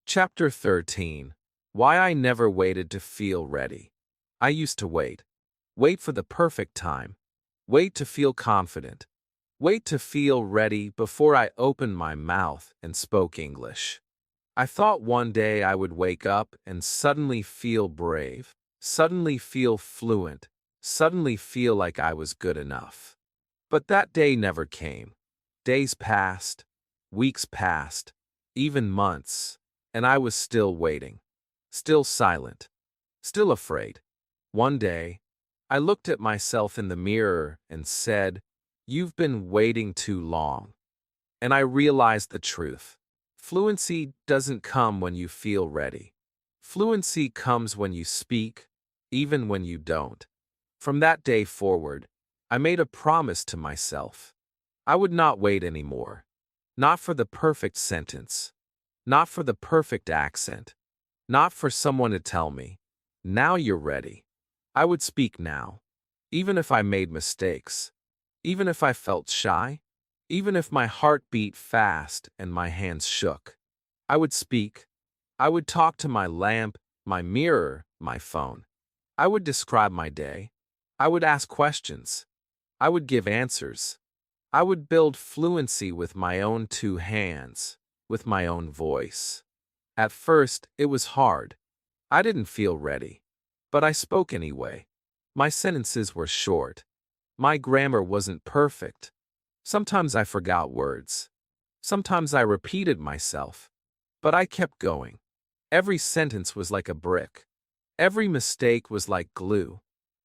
Chapter 13. Why I never waited to feel ready. I used to wait. Wait for the perfect time. Wait to feel confident. Wait to feel ready before I opened my mouth and spoke English. I thought one day I would wake up and suddenly feel brave, suddenly feel fluent, suddenly feel like I was good enough. But that day never came. Days passed, weeks passed, even months, and I was still waiting, still silent, still afraid. One day, I looked at myself in the mirror and said, "You've been waiting too long." And I realized the truth. Fluency doesn't come when you feel ready. Fluency comes when you speak, even when you don't. From that day forward, I made a promise to myself. I would not wait anymore. Not for the perfect sentence. Not for the perfect accent. Not for someone to tell me, "Now you're ready." I would speak now. Even if I made mistakes. Even if I felt shy. Even if my heart beat fast and my hands shook. I would speak. I would talk to my lamp, my mirror, my phone. I would describe my day. I would ask questions. I would give answers. I would build fluency with my own two hands, with my own voice. At first, it was hard. I didn't feel ready. But I spoke anyway. My sentences were short. My grammar wasn't perfect. Sometimes I forgot words. Sometimes I repeated myself. But I kept going. Every sentence was like a brick. Every mistake was like glue.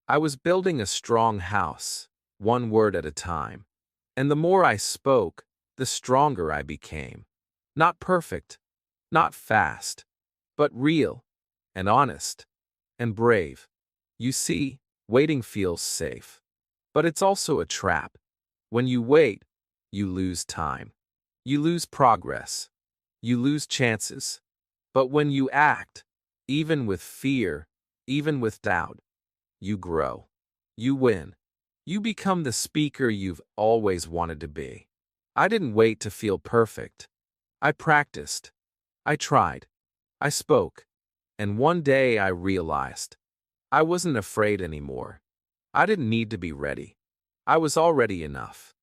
I was building a strong house, one word at a time. And the more I spoke, the stronger I became. Not perfect, not fast, but real, and honest, and brave. You see, waiting feels safe. But it's also a trap. When you wait, you lose time. You lose progress. You lose chances. But when you act, even with fear, even with doubt, you grow. You win. You become the speaker you've always wanted to be. I didn't wait to feel perfect. I practiced. I tried. I spoke. And one day I realized I wasn't afraid anymore. I didn't need to be ready. I was already enough.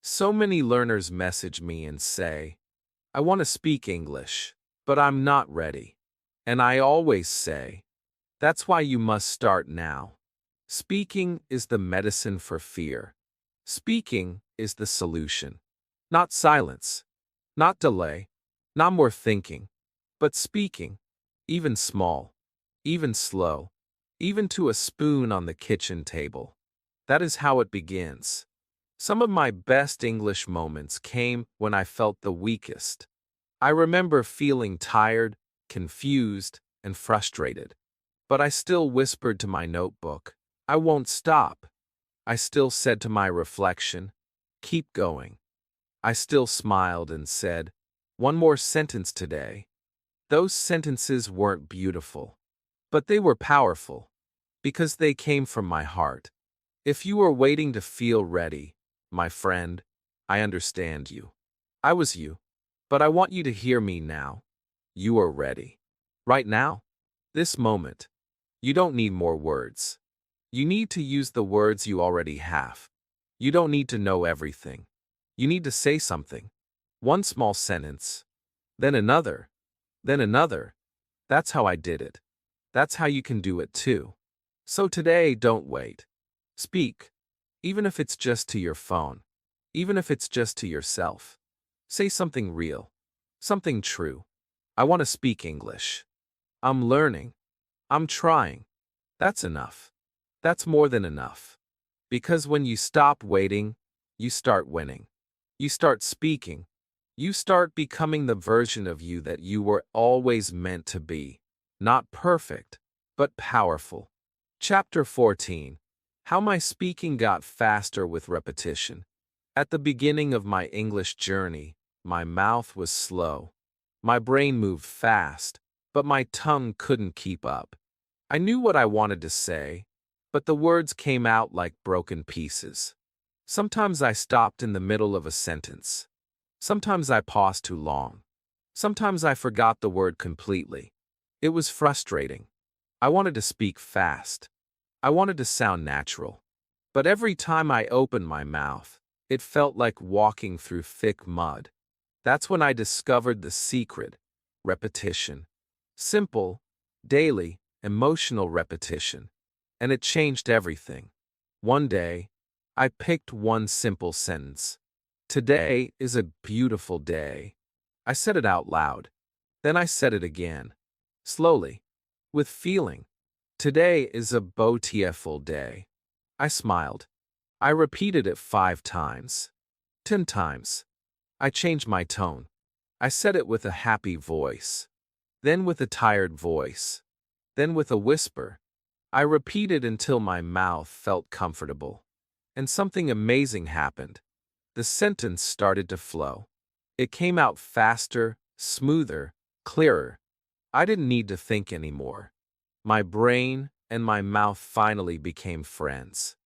So many learners message me and say, "I want to speak English, but I'm not ready." And I always say, that's why you must start now. Speaking is the medicine for fear. Speaking is the solution. Not silence, not delay, not more thinking, but speaking, even small, even slow, even to a spoon on the kitchen table. That is how it begins. Some of my best English moments came when I felt the weakest. I remember feeling tired, confused, and frustrated. But I still whispered to my notebook, "I won't stop." I still said to my reflection, "Keep going." I still smiled and said, "One more sentence today." Those sentences weren't beautiful, but they were powerful, because they came from my heart. If you are waiting to feel ready, my friend, I understand you. I was you. But I want you to hear me now. You are ready. Right now. This moment. You don't need more words. You need to use the words you already have. You don't need to know everything. You need to say something. One small sentence. Then another. Then another. That's how I did it. That's how you can do it too. So today, don't wait. Speak. Even if it's just to your phone. Even if it's just to yourself. Say something real. Something true. I want to speak English. I'm learning. I'm trying. That's enough. That's more than enough. Because when you stop waiting, you start winning. You start speaking. You start becoming the version of you that you were always meant to be. Not perfect, but powerful. Chapter 14. How my speaking got faster with repetition. At the beginning of my English journey, my mouth was slow. My brain moved fast, but my tongue couldn't keep up. I knew what I wanted to say, but the words came out like broken pieces. Sometimes I stopped in the middle of a sentence. Sometimes I paused too long. Sometimes I forgot the word completely. It was frustrating. I wanted to speak fast. I wanted to sound natural. But every time I opened my mouth, it felt like walking through thick mud. That's when I discovered the secret. repetition. Simple, daily, emotional repetition. And it changed everything. One day, I picked one simple sentence. Today is a beautiful day. I said it out loud. Then I said it again. Slowly. With feeling. Today is a beautiful day. I smiled. I repeated it 5 times. 10 times. I changed my tone. I said it with a happy voice. Then with a tired voice. Then with a whisper. I repeated until my mouth felt comfortable. And something amazing happened. The sentence started to flow. It came out faster, smoother, clearer. I didn't need to think anymore. My brain and my mouth finally became friends.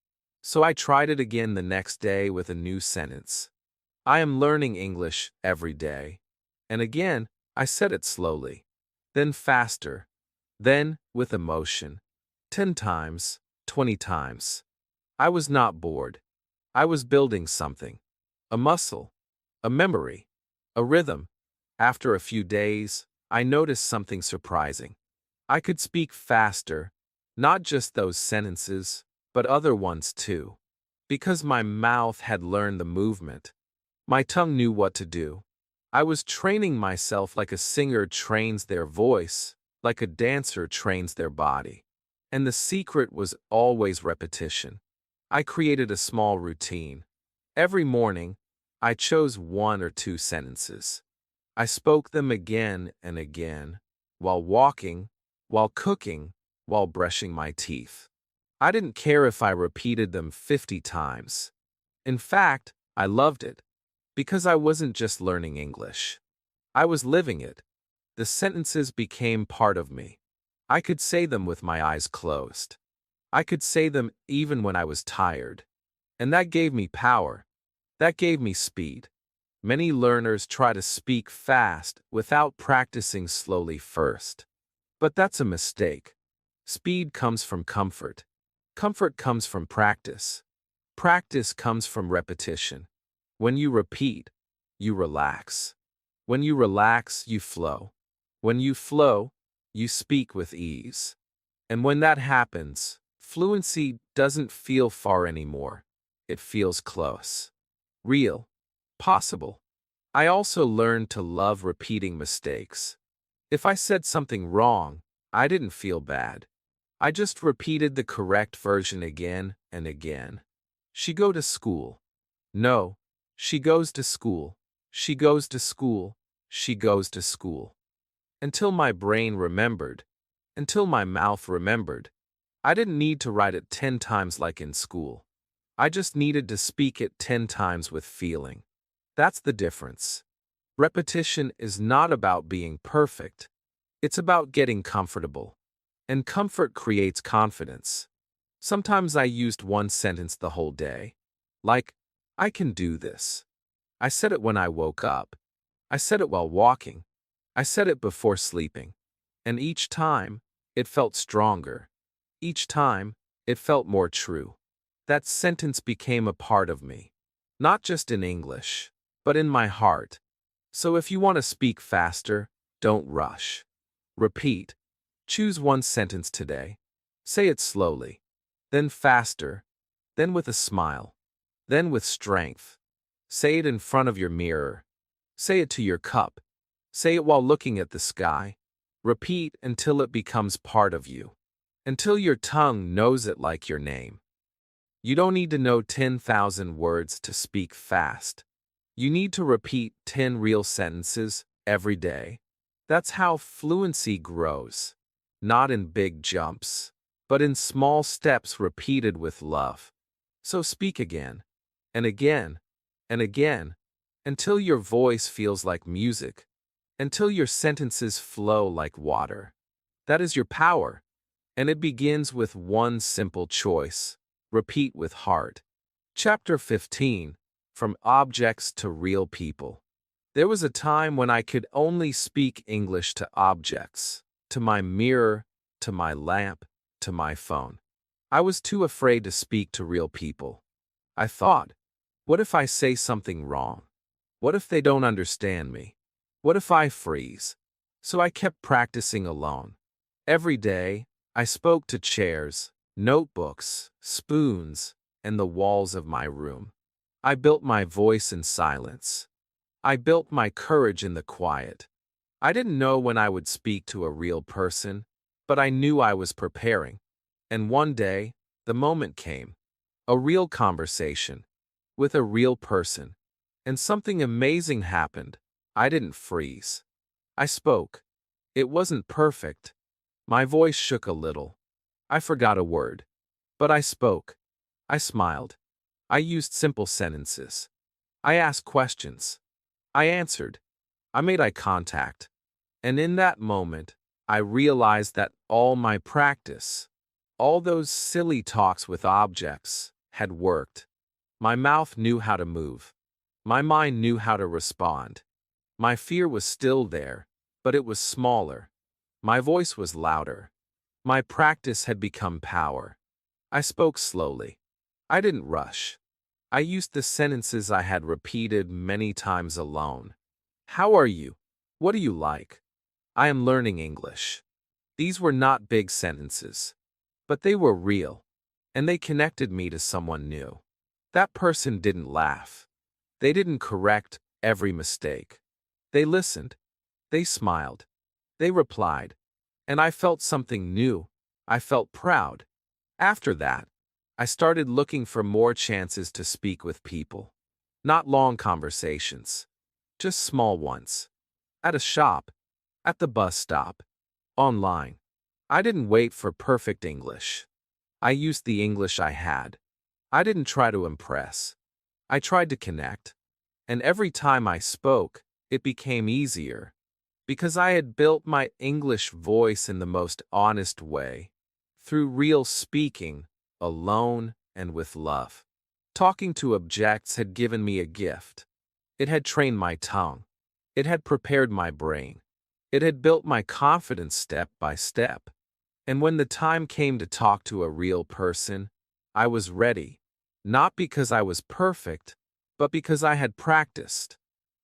So I tried it again the next day with a new sentence. I am learning English every day. And again, I said it slowly. Then faster. Then with emotion. 10 times, 20 times. I was not bored. I was building something. A muscle. A memory. A rhythm. After a few days, I noticed something surprising. I could speak faster, not just those sentences, but other ones too. Because my mouth had learned the movement. My tongue knew what to do. I was training myself like a singer trains their voice, like a dancer trains their body. And the secret was always repetition. I created a small routine. Every morning, I chose 1 or 2 sentences. I spoke them again and again, while walking, while cooking, while brushing my teeth. I didn't care if I repeated them 50 times. In fact, I loved it, because I wasn't just learning English. I was living it. The sentences became part of me. I could say them with my eyes closed. I could say them even when I was tired. And that gave me power. That gave me speed. Many learners try to speak fast without practicing slowly first. But that's a mistake. Speed comes from comfort. Comfort comes from practice. Practice comes from repetition. When you repeat, you relax. When you relax, you flow. When you flow, you speak with ease. And when that happens, fluency doesn't feel far anymore. It feels close. Real. Possible. I also learned to love repeating mistakes. If I said something wrong, I didn't feel bad. I just repeated the correct version again and again. She go to school. No, she goes to school. She goes to school. She goes to school. Until my brain remembered. Until my mouth remembered. I didn't need to write it 10 times like in school. I just needed to speak it 10 times with feeling. That's the difference. Repetition is not about being perfect. It's about getting comfortable. And comfort creates confidence. Sometimes I used one sentence the whole day. Like, I can do this. I said it when I woke up. I said it while walking. I said it before sleeping. And each time, it felt stronger. Each time, it felt more true. That sentence became a part of me. Not just in English, but in my heart. So if you want to speak faster, don't rush. Repeat. Choose one sentence today. Say it slowly. Then faster. Then with a smile. Then with strength. Say it in front of your mirror. Say it to your cup. Say it while looking at the sky. Repeat until it becomes part of you. Until your tongue knows it like your name. You don't need to know 10,000 words to speak fast. You need to repeat 10 real sentences every day. That's how fluency grows. Not in big jumps, but in small steps repeated with love. So speak again, and again, and again, until your voice feels like music, until your sentences flow like water. That is your power, and it begins with one simple choice. Repeat with heart. Chapter 15. From Objects to Real People. There was a time when I could only speak English to objects, to my mirror, to my lamp, to my phone. I was too afraid to speak to real people. I thought, what if I say something wrong? What if they don't understand me? What if I freeze? So I kept practicing alone. Every day, I spoke to chairs, notebooks, spoons, and the walls of my room. I built my voice in silence. I built my courage in the quiet. I didn't know when I would speak to a real person, but I knew I was preparing. And one day, the moment came. A real conversation with a real person. And something amazing happened. I didn't freeze. I spoke. It wasn't perfect. My voice shook a little. I forgot a word. But I spoke. I smiled. I used simple sentences. I asked questions. I answered. I made eye contact. And in that moment, I realized that all my practice, all those silly talks with objects, had worked. My mouth knew how to move. My mind knew how to respond. My fear was still there, but it was smaller. My voice was louder. My practice had become power. I spoke slowly. I didn't rush. I used the sentences I had repeated many times alone. How are you? What do you like? I am learning English. These were not big sentences, but they were real, and they connected me to someone new. That person didn't laugh. They didn't correct every mistake. They listened. They smiled. They replied. And I felt something new. I felt proud. After that, I started looking for more chances to speak with people. Not long conversations, just small ones. At a shop, at the bus stop, online. I didn't wait for perfect English. I used the English I had. I didn't try to impress. I tried to connect. And every time I spoke, it became easier. Because I had built my English voice in the most honest way. Through real speaking, alone and with love. Talking to objects had given me a gift. It had trained my tongue. It had prepared my brain. It had built my confidence step by step. And when the time came to talk to a real person, I was ready. Not because I was perfect, but because I had practiced.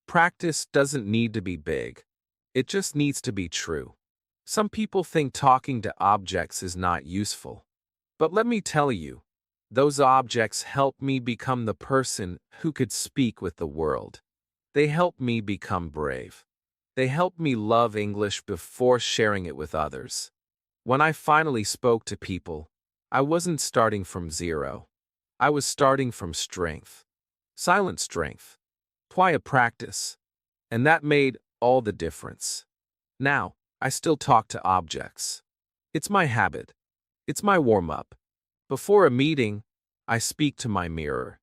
Practice doesn't need to be big. It just needs to be true. Some people think talking to objects is not useful. But let me tell you, those objects helped me become the person who could speak with the world. They helped me become brave. They helped me love English before sharing it with others. When I finally spoke to people, I wasn't starting from zero. I was starting from strength. Silent strength. Quiet practice. And that made all the difference. Now, I still talk to objects. It's my habit. It's my warm-up. Before a meeting, I speak to my mirror.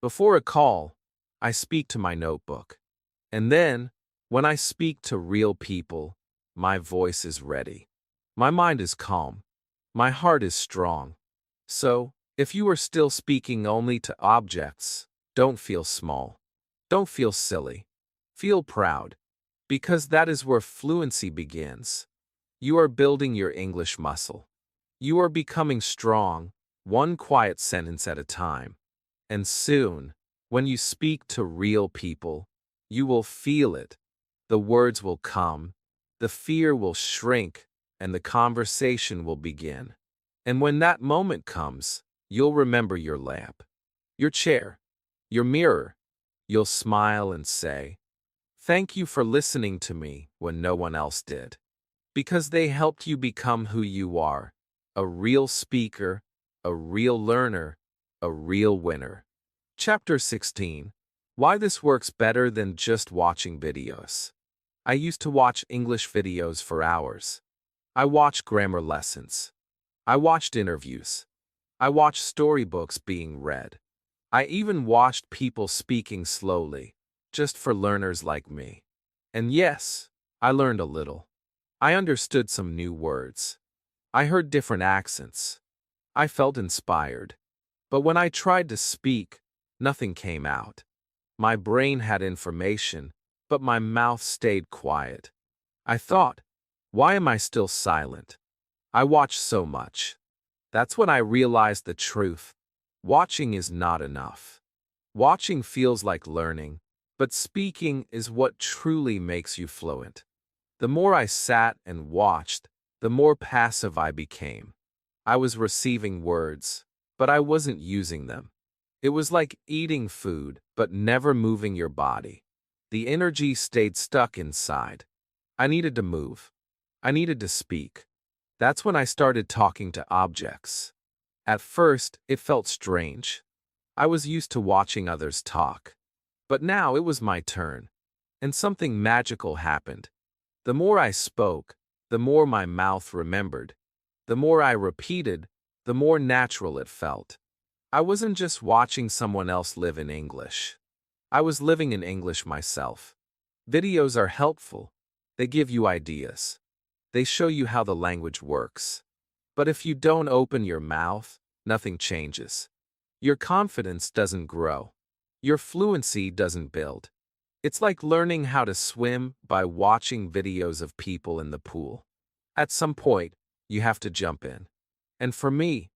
Before a call, I speak to my notebook. And then, when I speak to real people, my voice is ready. My mind is calm. My heart is strong. So, if you are still speaking only to objects, don't feel small. Don't feel silly. Feel proud. Because that is where fluency begins. You are building your English muscle. You are becoming strong, one quiet sentence at a time. And soon, when you speak to real people, you will feel it. The words will come, the fear will shrink, and the conversation will begin. And when that moment comes, you'll remember your lamp, your chair, your mirror. You'll smile and say, "Thank you for listening to me when no one else did." Because they helped you become who you are, a real speaker, a real learner, a real winner. Chapter 16. Why this works better than just watching videos. I used to watch English videos for hours. I watched grammar lessons. I watched interviews. I watched storybooks being read. I even watched people speaking slowly, just for learners like me. And yes, I learned a little. I understood some new words. I heard different accents. I felt inspired. But when I tried to speak, nothing came out. My brain had information, but my mouth stayed quiet. I thought, why am I still silent? I watched so much. That's when I realized the truth. Watching is not enough. Watching feels like learning, but speaking is what truly makes you fluent. The more I sat and watched, the more passive I became. I was receiving words, but I wasn't using them. It was like eating food, but never moving your body. The energy stayed stuck inside. I needed to move. I needed to speak. That's when I started talking to objects. At first, it felt strange. I was used to watching others talk. But now it was my turn. And something magical happened. The more I spoke, the more my mouth remembered. The more I repeated, the more natural it felt. I wasn't just watching someone else live in English. I was living in English myself. Videos are helpful. They give you ideas. They show you how the language works. But if you don't open your mouth, nothing changes. Your confidence doesn't grow. Your fluency doesn't build. It's like learning how to swim by watching videos of people in the pool. At some point, you have to jump in. And for me,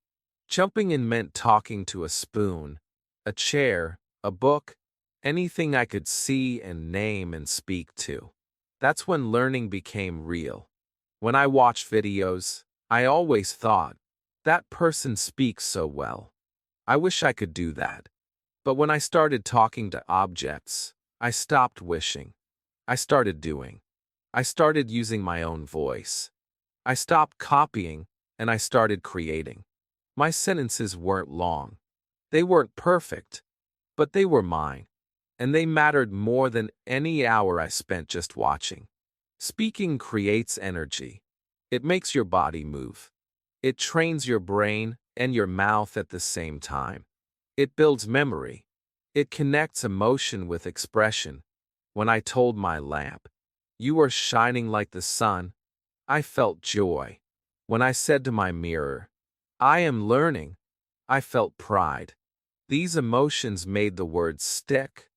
jumping in meant talking to a spoon, a chair, a book, anything I could see and name and speak to. That's when learning became real. When I watched videos, I always thought, that person speaks so well. I wish I could do that. But when I started talking to objects, I stopped wishing. I started doing. I started using my own voice. I stopped copying, and I started creating. My sentences weren't long. They weren't perfect, but they were mine. And they mattered more than any hour I spent just watching. Speaking creates energy. It makes your body move. It trains your brain and your mouth at the same time. It builds memory. It connects emotion with expression. When I told my lamp, "You are shining like the sun," I felt joy. When I said to my mirror, "I am learning," I felt pride. These emotions made the words stick.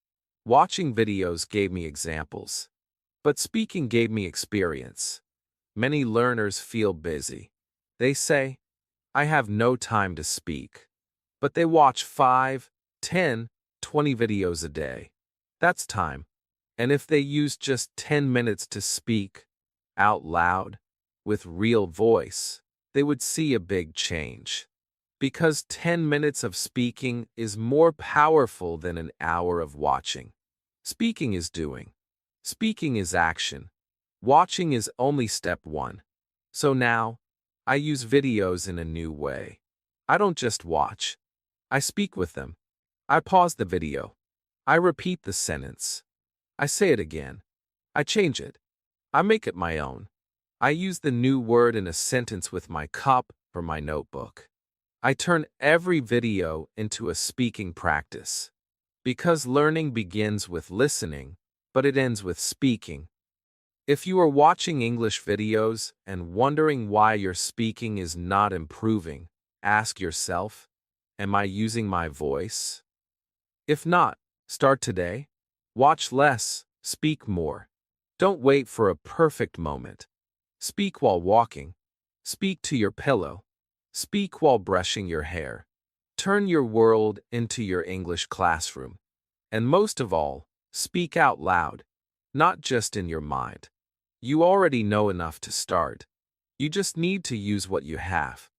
Watching videos gave me examples, but speaking gave me experience. Many learners feel busy. They say, "I have no time to speak." But they watch 5, 10, 20 videos a day. That's time. And if they use just 10 minutes to speak out loud with real voice, they would see a big change. Because 10 minutes of speaking is more powerful than an hour of watching. Speaking is doing. Speaking is action. Watching is only step one. So now, I use videos in a new way. I don't just watch. I speak with them. I pause the video. I repeat the sentence. I say it again. I change it. I make it my own. I use the new word in a sentence with my cup or my notebook. I turn every video into a speaking practice. Because learning begins with listening, but it ends with speaking. If you are watching English videos and wondering why your speaking is not improving, ask yourself, am I using my voice? If not, start today. Watch less, speak more. Don't wait for a perfect moment. Speak while walking. Speak to your pillow. Speak while brushing your hair. Turn your world into your English classroom. And most of all, speak out loud, not just in your mind. You already know enough to start. You just need to use what you have.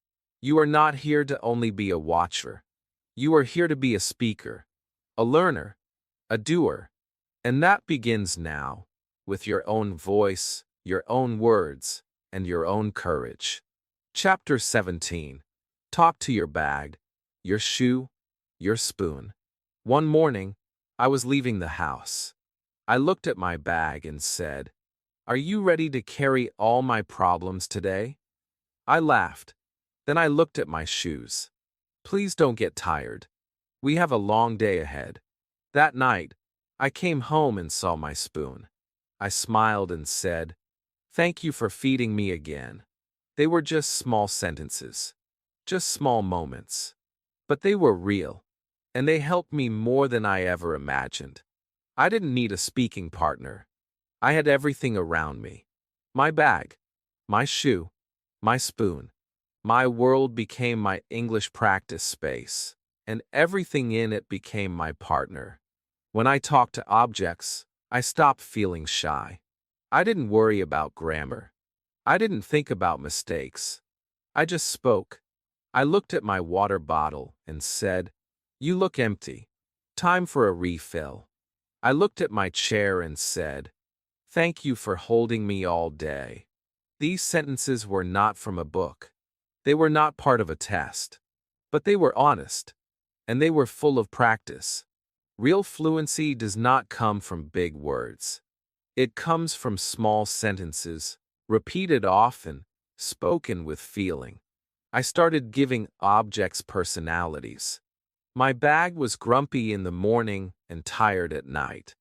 You are not here to only be a watcher. You are here to be a speaker, a learner, a doer. And that begins now, with your own voice, your own words, and your own courage. Chapter 17. Talk to your bag, your shoe, your spoon. One morning, I was leaving the house. I looked at my bag and said, "Are you ready to carry all my problems today?" I laughed. Then I looked at my shoes. "Please don't get tired. We have a long day ahead." That night, I came home and saw my spoon. I smiled and said, "Thank you for feeding me again." They were just small sentences, just small moments. But they were real, and they helped me more than I ever imagined. I didn't need a speaking partner. I had everything around me. My bag, my shoe, my spoon. My world became my English practice space, and everything in it became my partner. When I talked to objects, I stopped feeling shy. I didn't worry about grammar. I didn't think about mistakes. I just spoke. I looked at my water bottle and said, "You look empty. Time for a refill." I looked at my chair and said, "Thank you for holding me all day." These sentences were not from a book. They were not part of a test. But they were honest. And they were full of practice. Real fluency does not come from big words. It comes from small sentences, repeated often, spoken with feeling. I started giving objects personalities. My bag was grumpy in the morning and tired at night.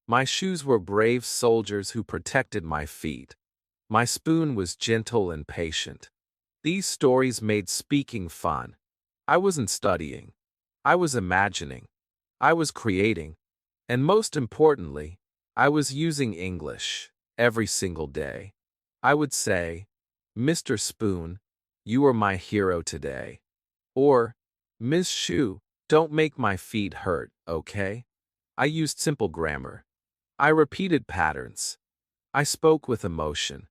My shoes were brave soldiers who protected my feet. My spoon was gentle and patient. These stories made speaking fun. I wasn't studying. I was imagining. I was creating. And most importantly, I was using English every single day. I would say, "Mr. Spoon, you are my hero today." Or, "Miss Shoe, don't make my feet hurt, okay?" I used simple grammar. I repeated patterns. I spoke with emotion.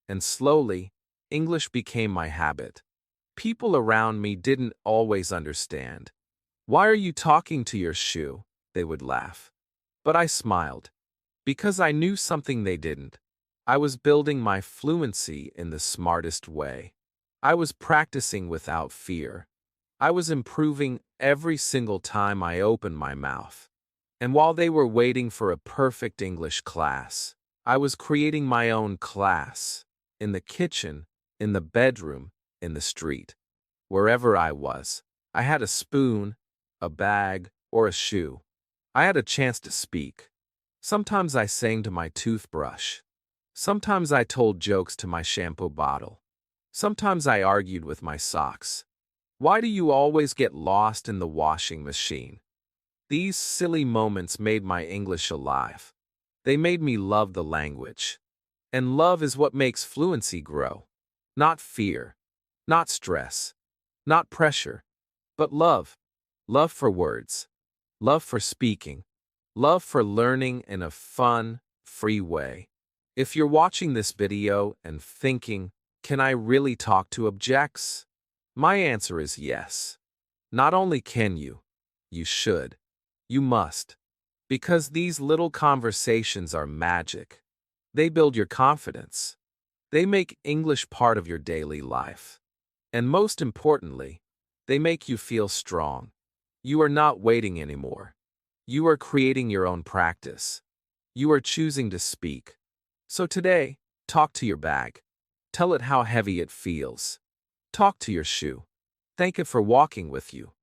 And slowly, English became my habit. People around me didn't always understand. "Why are you talking to your shoe?" they would laugh. But I smiled. Because I knew something they didn't. I was building my fluency in the smartest way. I was practicing without fear. I was improving every single time I opened my mouth. And while they were waiting for a perfect English class, I was creating my own class. In the kitchen, in the bedroom, in the street. Wherever I was, I had a spoon, a bag, or a shoe. I had a chance to speak. Sometimes I sang to my toothbrush. Sometimes I told jokes to my shampoo bottle. Sometimes I argued with my socks. Why do you always get lost in the washing machine? These silly moments made my English alive. They made me love the language. And love is what makes fluency grow. Not fear, not stress, not pressure, but love. Love for words, love for speaking, love for learning in a fun, free way. If you're watching this video and thinking, "Can I really talk to objects?" My answer is yes. Not only can you, you should, you must. Because these little conversations are magic. They build your confidence. They make English part of your daily life. And most importantly, they make you feel strong. You are not waiting anymore. You are creating your own practice. You are choosing to speak. So today, talk to your bag. Tell it how heavy it feels. Talk to your shoe. Thank it for walking with you.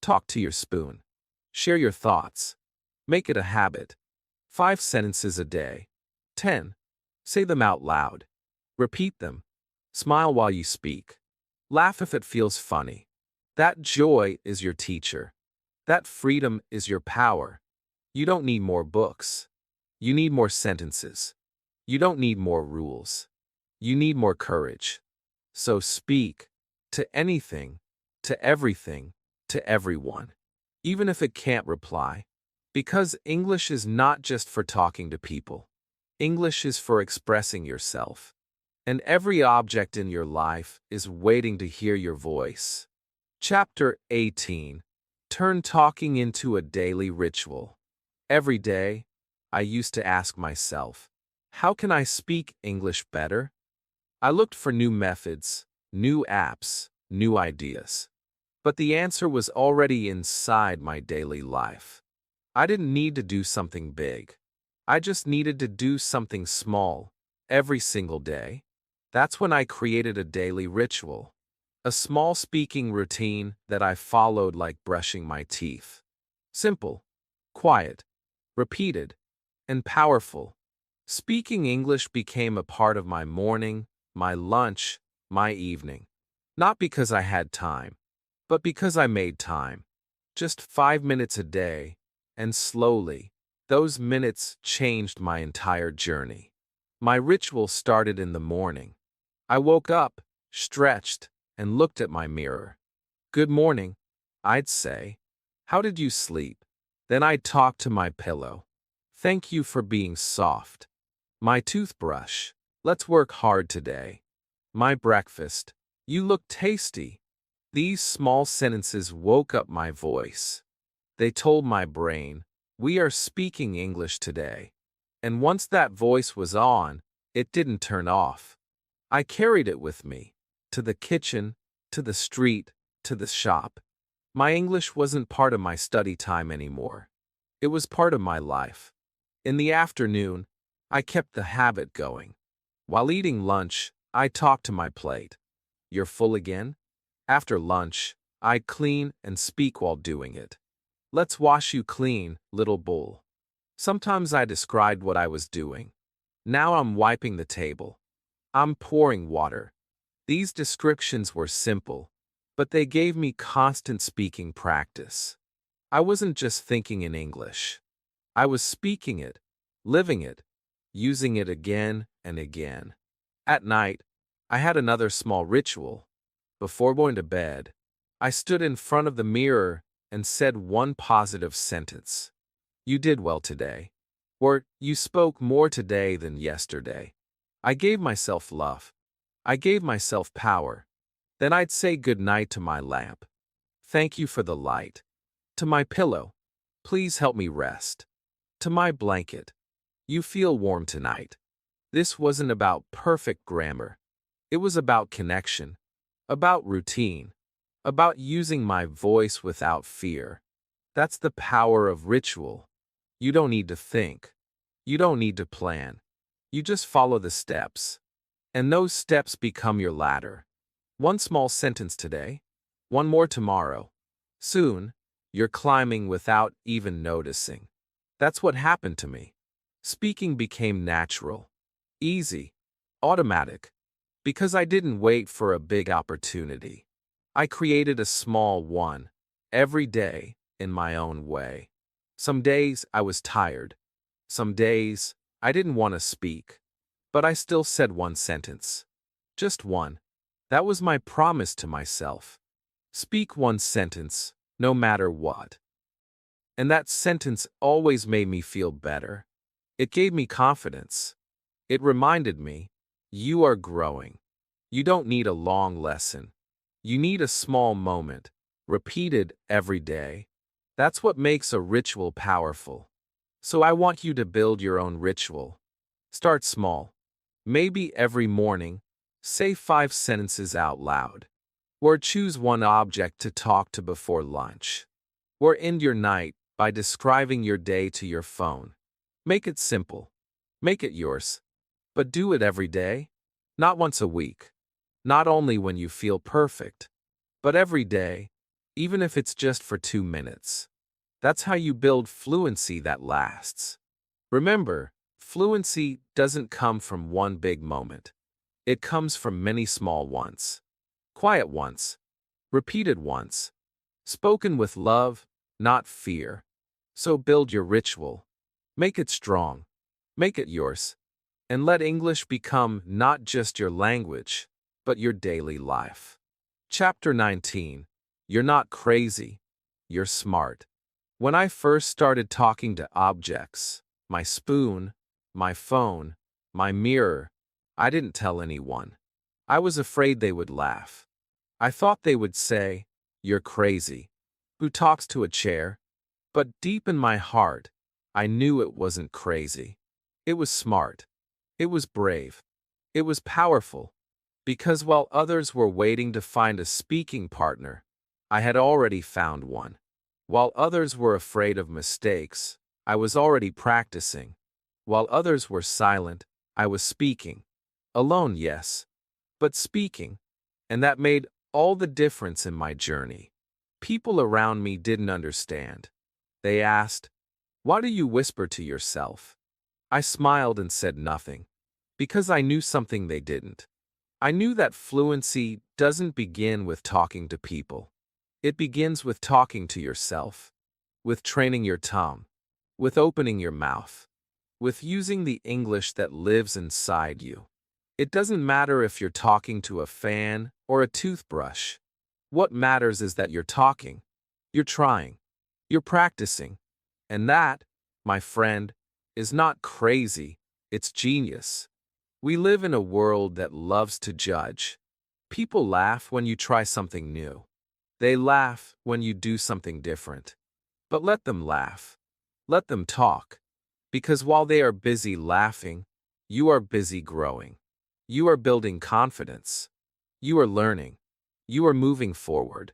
Talk to your spoon. Share your thoughts. Make it a habit. 5 sentences a day. 10. Say them out loud. Repeat them. Smile while you speak. Laugh if it feels funny. That joy is your teacher. That freedom is your power. You don't need more books. You need more sentences. You don't need more rules. You need more courage. So speak to anything, to everything, to everyone, even if it can't reply. Because English is not just for talking to people. English is for expressing yourself. And every object in your life is waiting to hear your voice. Chapter 18. Turn talking into a daily ritual. Every day, I used to ask myself, how can I speak English better? I looked for new methods, new apps, new ideas. But the answer was already inside my daily life. I didn't need to do something big. I just needed to do something small, every single day. That's when I created a daily ritual. A small speaking routine that I followed like brushing my teeth. Simple, quiet, repeated, and powerful. Speaking English became a part of my morning, my lunch, my evening. Not because I had time, but because I made time. Just 5 minutes a day, and slowly, those minutes changed my entire journey. My ritual started in the morning. I woke up, stretched, and looked at my mirror. "Good morning," I'd say. "How did you sleep?" Then I'd talk to my pillow. "Thank you for being soft." My toothbrush. Let's work hard today. My breakfast. You look tasty. These small sentences woke up my voice. They told my brain, we are speaking English today. And once that voice was on, it didn't turn off. I carried it with me. To the kitchen, to the street, to the shop. My English wasn't part of my study time anymore. It was part of my life. In the afternoon, I kept the habit going. While eating lunch, I talked to my plate. You're full again? After lunch, I clean and speak while doing it. Let's wash you clean, little bull. Sometimes I described what I was doing. Now I'm wiping the table. I'm pouring water. These descriptions were simple, but they gave me constant speaking practice. I wasn't just thinking in English. I was speaking it, living it, using it again and again. At night, I had another small ritual. Before going to bed, I stood in front of the mirror and said one positive sentence. You did well today. Or, you spoke more today than yesterday. I gave myself love. I gave myself power. Then I'd say good night to my lamp. Thank you for the light. To my pillow. Please help me rest. To my blanket. You feel warm tonight. This wasn't about perfect grammar. It was about connection, about routine, about using my voice without fear. That's the power of ritual. You don't need to think. You don't need to plan. You just follow the steps. And those steps become your ladder. One small sentence today, one more tomorrow. Soon, you're climbing without even noticing. That's what happened to me. Speaking became natural, easy, automatic, because I didn't wait for a big opportunity. I created a small one, every day, in my own way. Some days I was tired. Some days I didn't want to speak. But I still said one sentence. Just one. That was my promise to myself. Speak one sentence, no matter what. And that sentence always made me feel better. It gave me confidence. It reminded me, you are growing. You don't need a long lesson. You need a small moment, repeated every day. That's what makes a ritual powerful. So I want you to build your own ritual. Start small. Maybe every morning, say 5 sentences out loud. Or choose one object to talk to before lunch. Or end your night by describing your day to your phone. Make it simple. Make it yours. But do it every day. Not once a week. Not only when you feel perfect. But every day, even if it's just for 2 minutes. That's how you build fluency that lasts. Remember, fluency doesn't come from one big moment. It comes from many small ones. Quiet ones. Repeated ones. Spoken with love, not fear. So build your ritual. Make it strong. Make it yours. And let English become not just your language, but your daily life. Chapter 19. You're not crazy. You're smart. When I first started talking to objects, my spoon, my phone, my mirror, I didn't tell anyone. I was afraid they would laugh. I thought they would say, "You're crazy. Who talks to a chair?" But deep in my heart, I knew it wasn't crazy. It was smart. It was brave. It was powerful. Because while others were waiting to find a speaking partner, I had already found one. While others were afraid of mistakes, I was already practicing. While others were silent, I was speaking. Alone, yes, but speaking. And that made all the difference in my journey. People around me didn't understand. They asked, "Why do you whisper to yourself?" I smiled and said nothing, because I knew something they didn't. I knew that fluency doesn't begin with talking to people. It begins with talking to yourself, with training your tongue, with opening your mouth, with using the English that lives inside you. It doesn't matter if you're talking to a fan or a toothbrush. What matters is that you're talking, you're trying, you're practicing. And that, my friend, is not crazy, It's genius. We live in a world that loves to judge. People laugh when you try something new. They laugh when you do something different. But let them laugh. Let them talk. Because while they are busy laughing, you are busy growing. You are building confidence. You are learning. You are moving forward.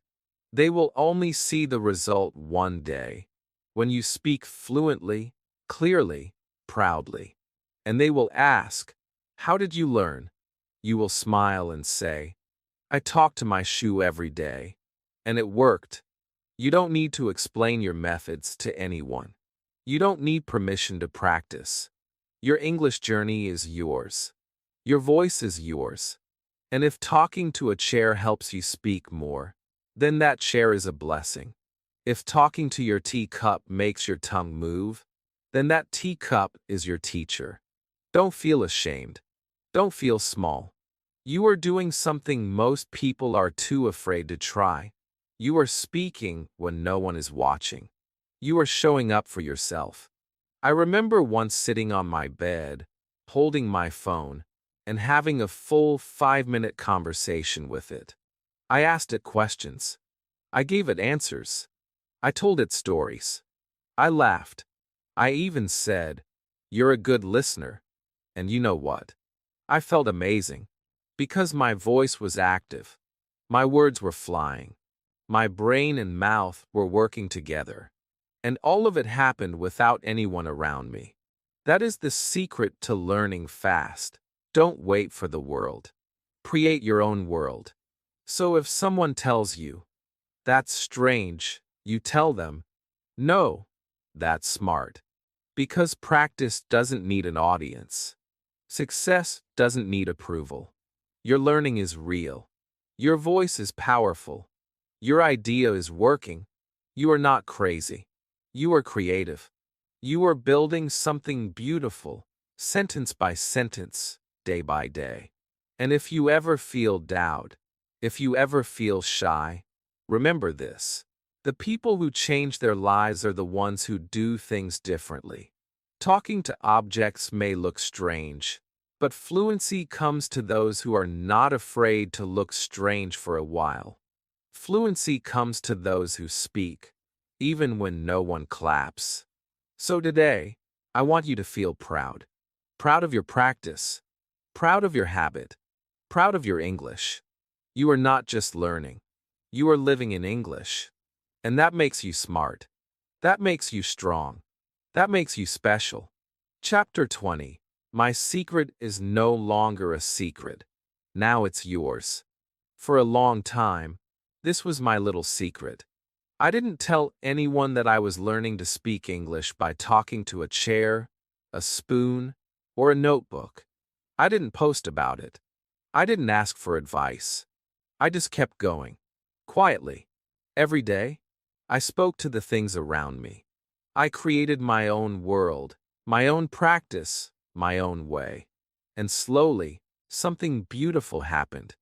They will only see the result one day, when you speak fluently, clearly, proudly. And they will ask, "How did you learn?" You will smile and say, "I talk to my shoe every day. And it worked." You don't need to explain your methods to anyone. You don't need permission to practice. Your English journey is yours. Your voice is yours. And if talking to a chair helps you speak more, then that chair is a blessing. If talking to your teacup makes your tongue move, then that teacup is your teacher. Don't feel ashamed. Don't feel small. You are doing something most people are too afraid to try. You are speaking when no one is watching. You are showing up for yourself. I remember once sitting on my bed, holding my phone, and having a full 5-minute conversation with it. I asked it questions. I gave it answers. I told it stories. I laughed. I even said, "You're a good listener." And you know what? I felt amazing. Because my voice was active. My words were flying. My brain and mouth were working together. And all of it happened without anyone around me. That is the secret to learning fast. Don't wait for the world. Create your own world. So if someone tells you, "That's strange," you tell them, "No, that's smart." Because practice doesn't need an audience. Success doesn't need approval. Your learning is real. Your voice is powerful. Your idea is working. You are not crazy. You are creative. You are building something beautiful, sentence by sentence, day by day. And if you ever feel doubt, if you ever feel shy, remember this. The people who change their lives are the ones who do things differently. Talking to objects may look strange, but fluency comes to those who are not afraid to look strange for a while. Fluency comes to those who speak, even when no one claps. So today, I want you to feel proud. Proud of your practice. Proud of your habit. Proud of your English. You are not just learning. You are living in English. And that makes you smart. That makes you strong. That makes you special. Chapter 20. My secret is no longer a secret. Now it's yours. For a long time, this was my little secret. I didn't tell anyone that I was learning to speak English by talking to a chair, a spoon, or a notebook. I didn't post about it. I didn't ask for advice. I just kept going. Quietly. Every day, I spoke to the things around me. I created my own world, my own practice, my own way. And slowly, something beautiful happened.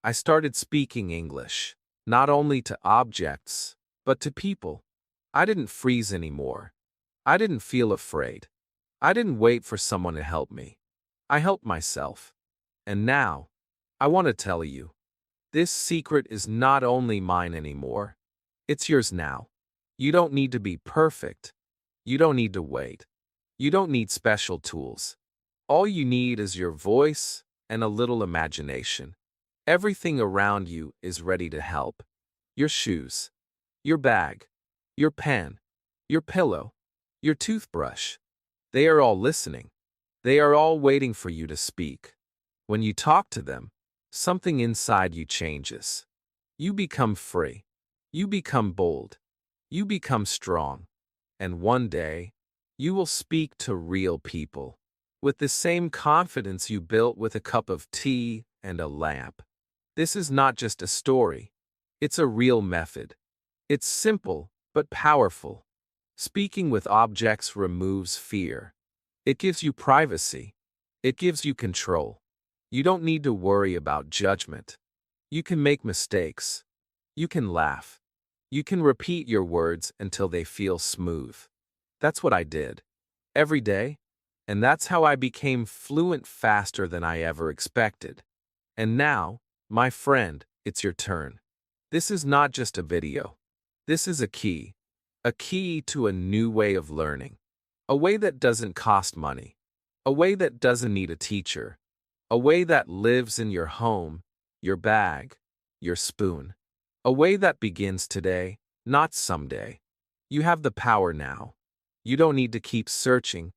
I started speaking English, not only to objects, but to people. I didn't freeze anymore. I didn't feel afraid. I didn't wait for someone to help me. I helped myself. And now, I want to tell you, this secret is not only mine anymore. It's yours now. You don't need to be perfect. You don't need to wait. You don't need special tools. All you need is your voice and a little imagination. Everything around you is ready to help. Your shoes, your bag, your pen, your pillow, your toothbrush. They are all listening. They are all waiting for you to speak. When you talk to them, something inside you changes. You become free. You become bold. You become strong. And one day, you will speak to real people with the same confidence you built with a cup of tea and a lamp. This is not just a story. It's a real method. It's simple, but powerful. Speaking with objects removes fear. It gives you privacy. It gives you control. You don't need to worry about judgment. You can make mistakes. You can laugh. You can repeat your words until they feel smooth. That's what I did. Every day, And that's how I became fluent faster than I ever expected. And now, my friend, it's your turn. This is not just a video. This is a key to a new way of learning. A way that doesn't cost money. A way that doesn't need a teacher. A way that lives in your home, your bag, your spoon. A way that begins today, not someday. You have the power now. You don't need to keep searching.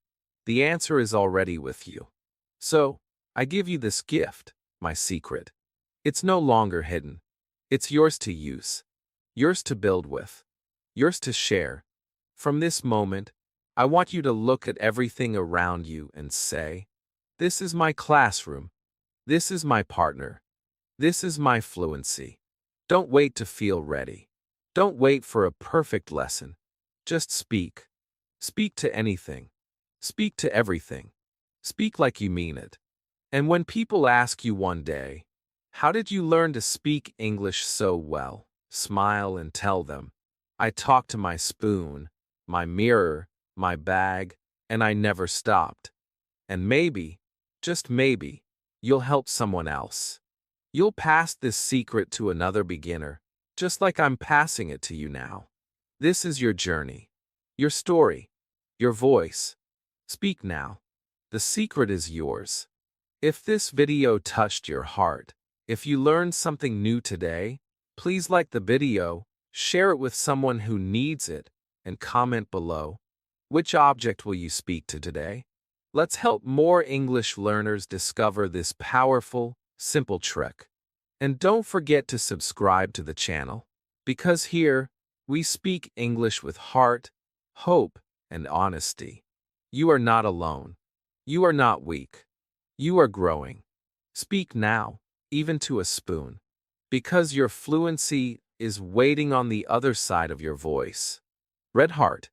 The answer is already with you. So, I give you this gift, my secret. It's no longer hidden. It's yours to use. Yours to build with. Yours to share. From this moment, I want you to look at everything around you and say, "This is my classroom. This is my partner. This is my fluency." Don't wait to feel ready. Don't wait for a perfect lesson. Just speak. Speak to anything. Speak to everything. Speak like you mean it. And when people ask you one day, "How did you learn to speak English so well?" Smile and tell them, "I talked to my spoon, my mirror, my bag, and I never stopped." And maybe, just maybe, you'll help someone else. You'll pass this secret to another beginner, just like I'm passing it to you now. This is your journey, your story, your voice. Speak now. The secret is yours. If this video touched your heart, if you learned something new today, please like the video, share it with someone who needs it, and comment below. Which object will you speak to today? Let's help more English learners discover this powerful, simple trick. And don't forget to subscribe to the channel, because here, we speak English with heart, hope, and honesty. You are not alone. You are not weak. You are growing. Speak now, even to a spoon, because your fluency is waiting on the other side of your voice. Red Heart.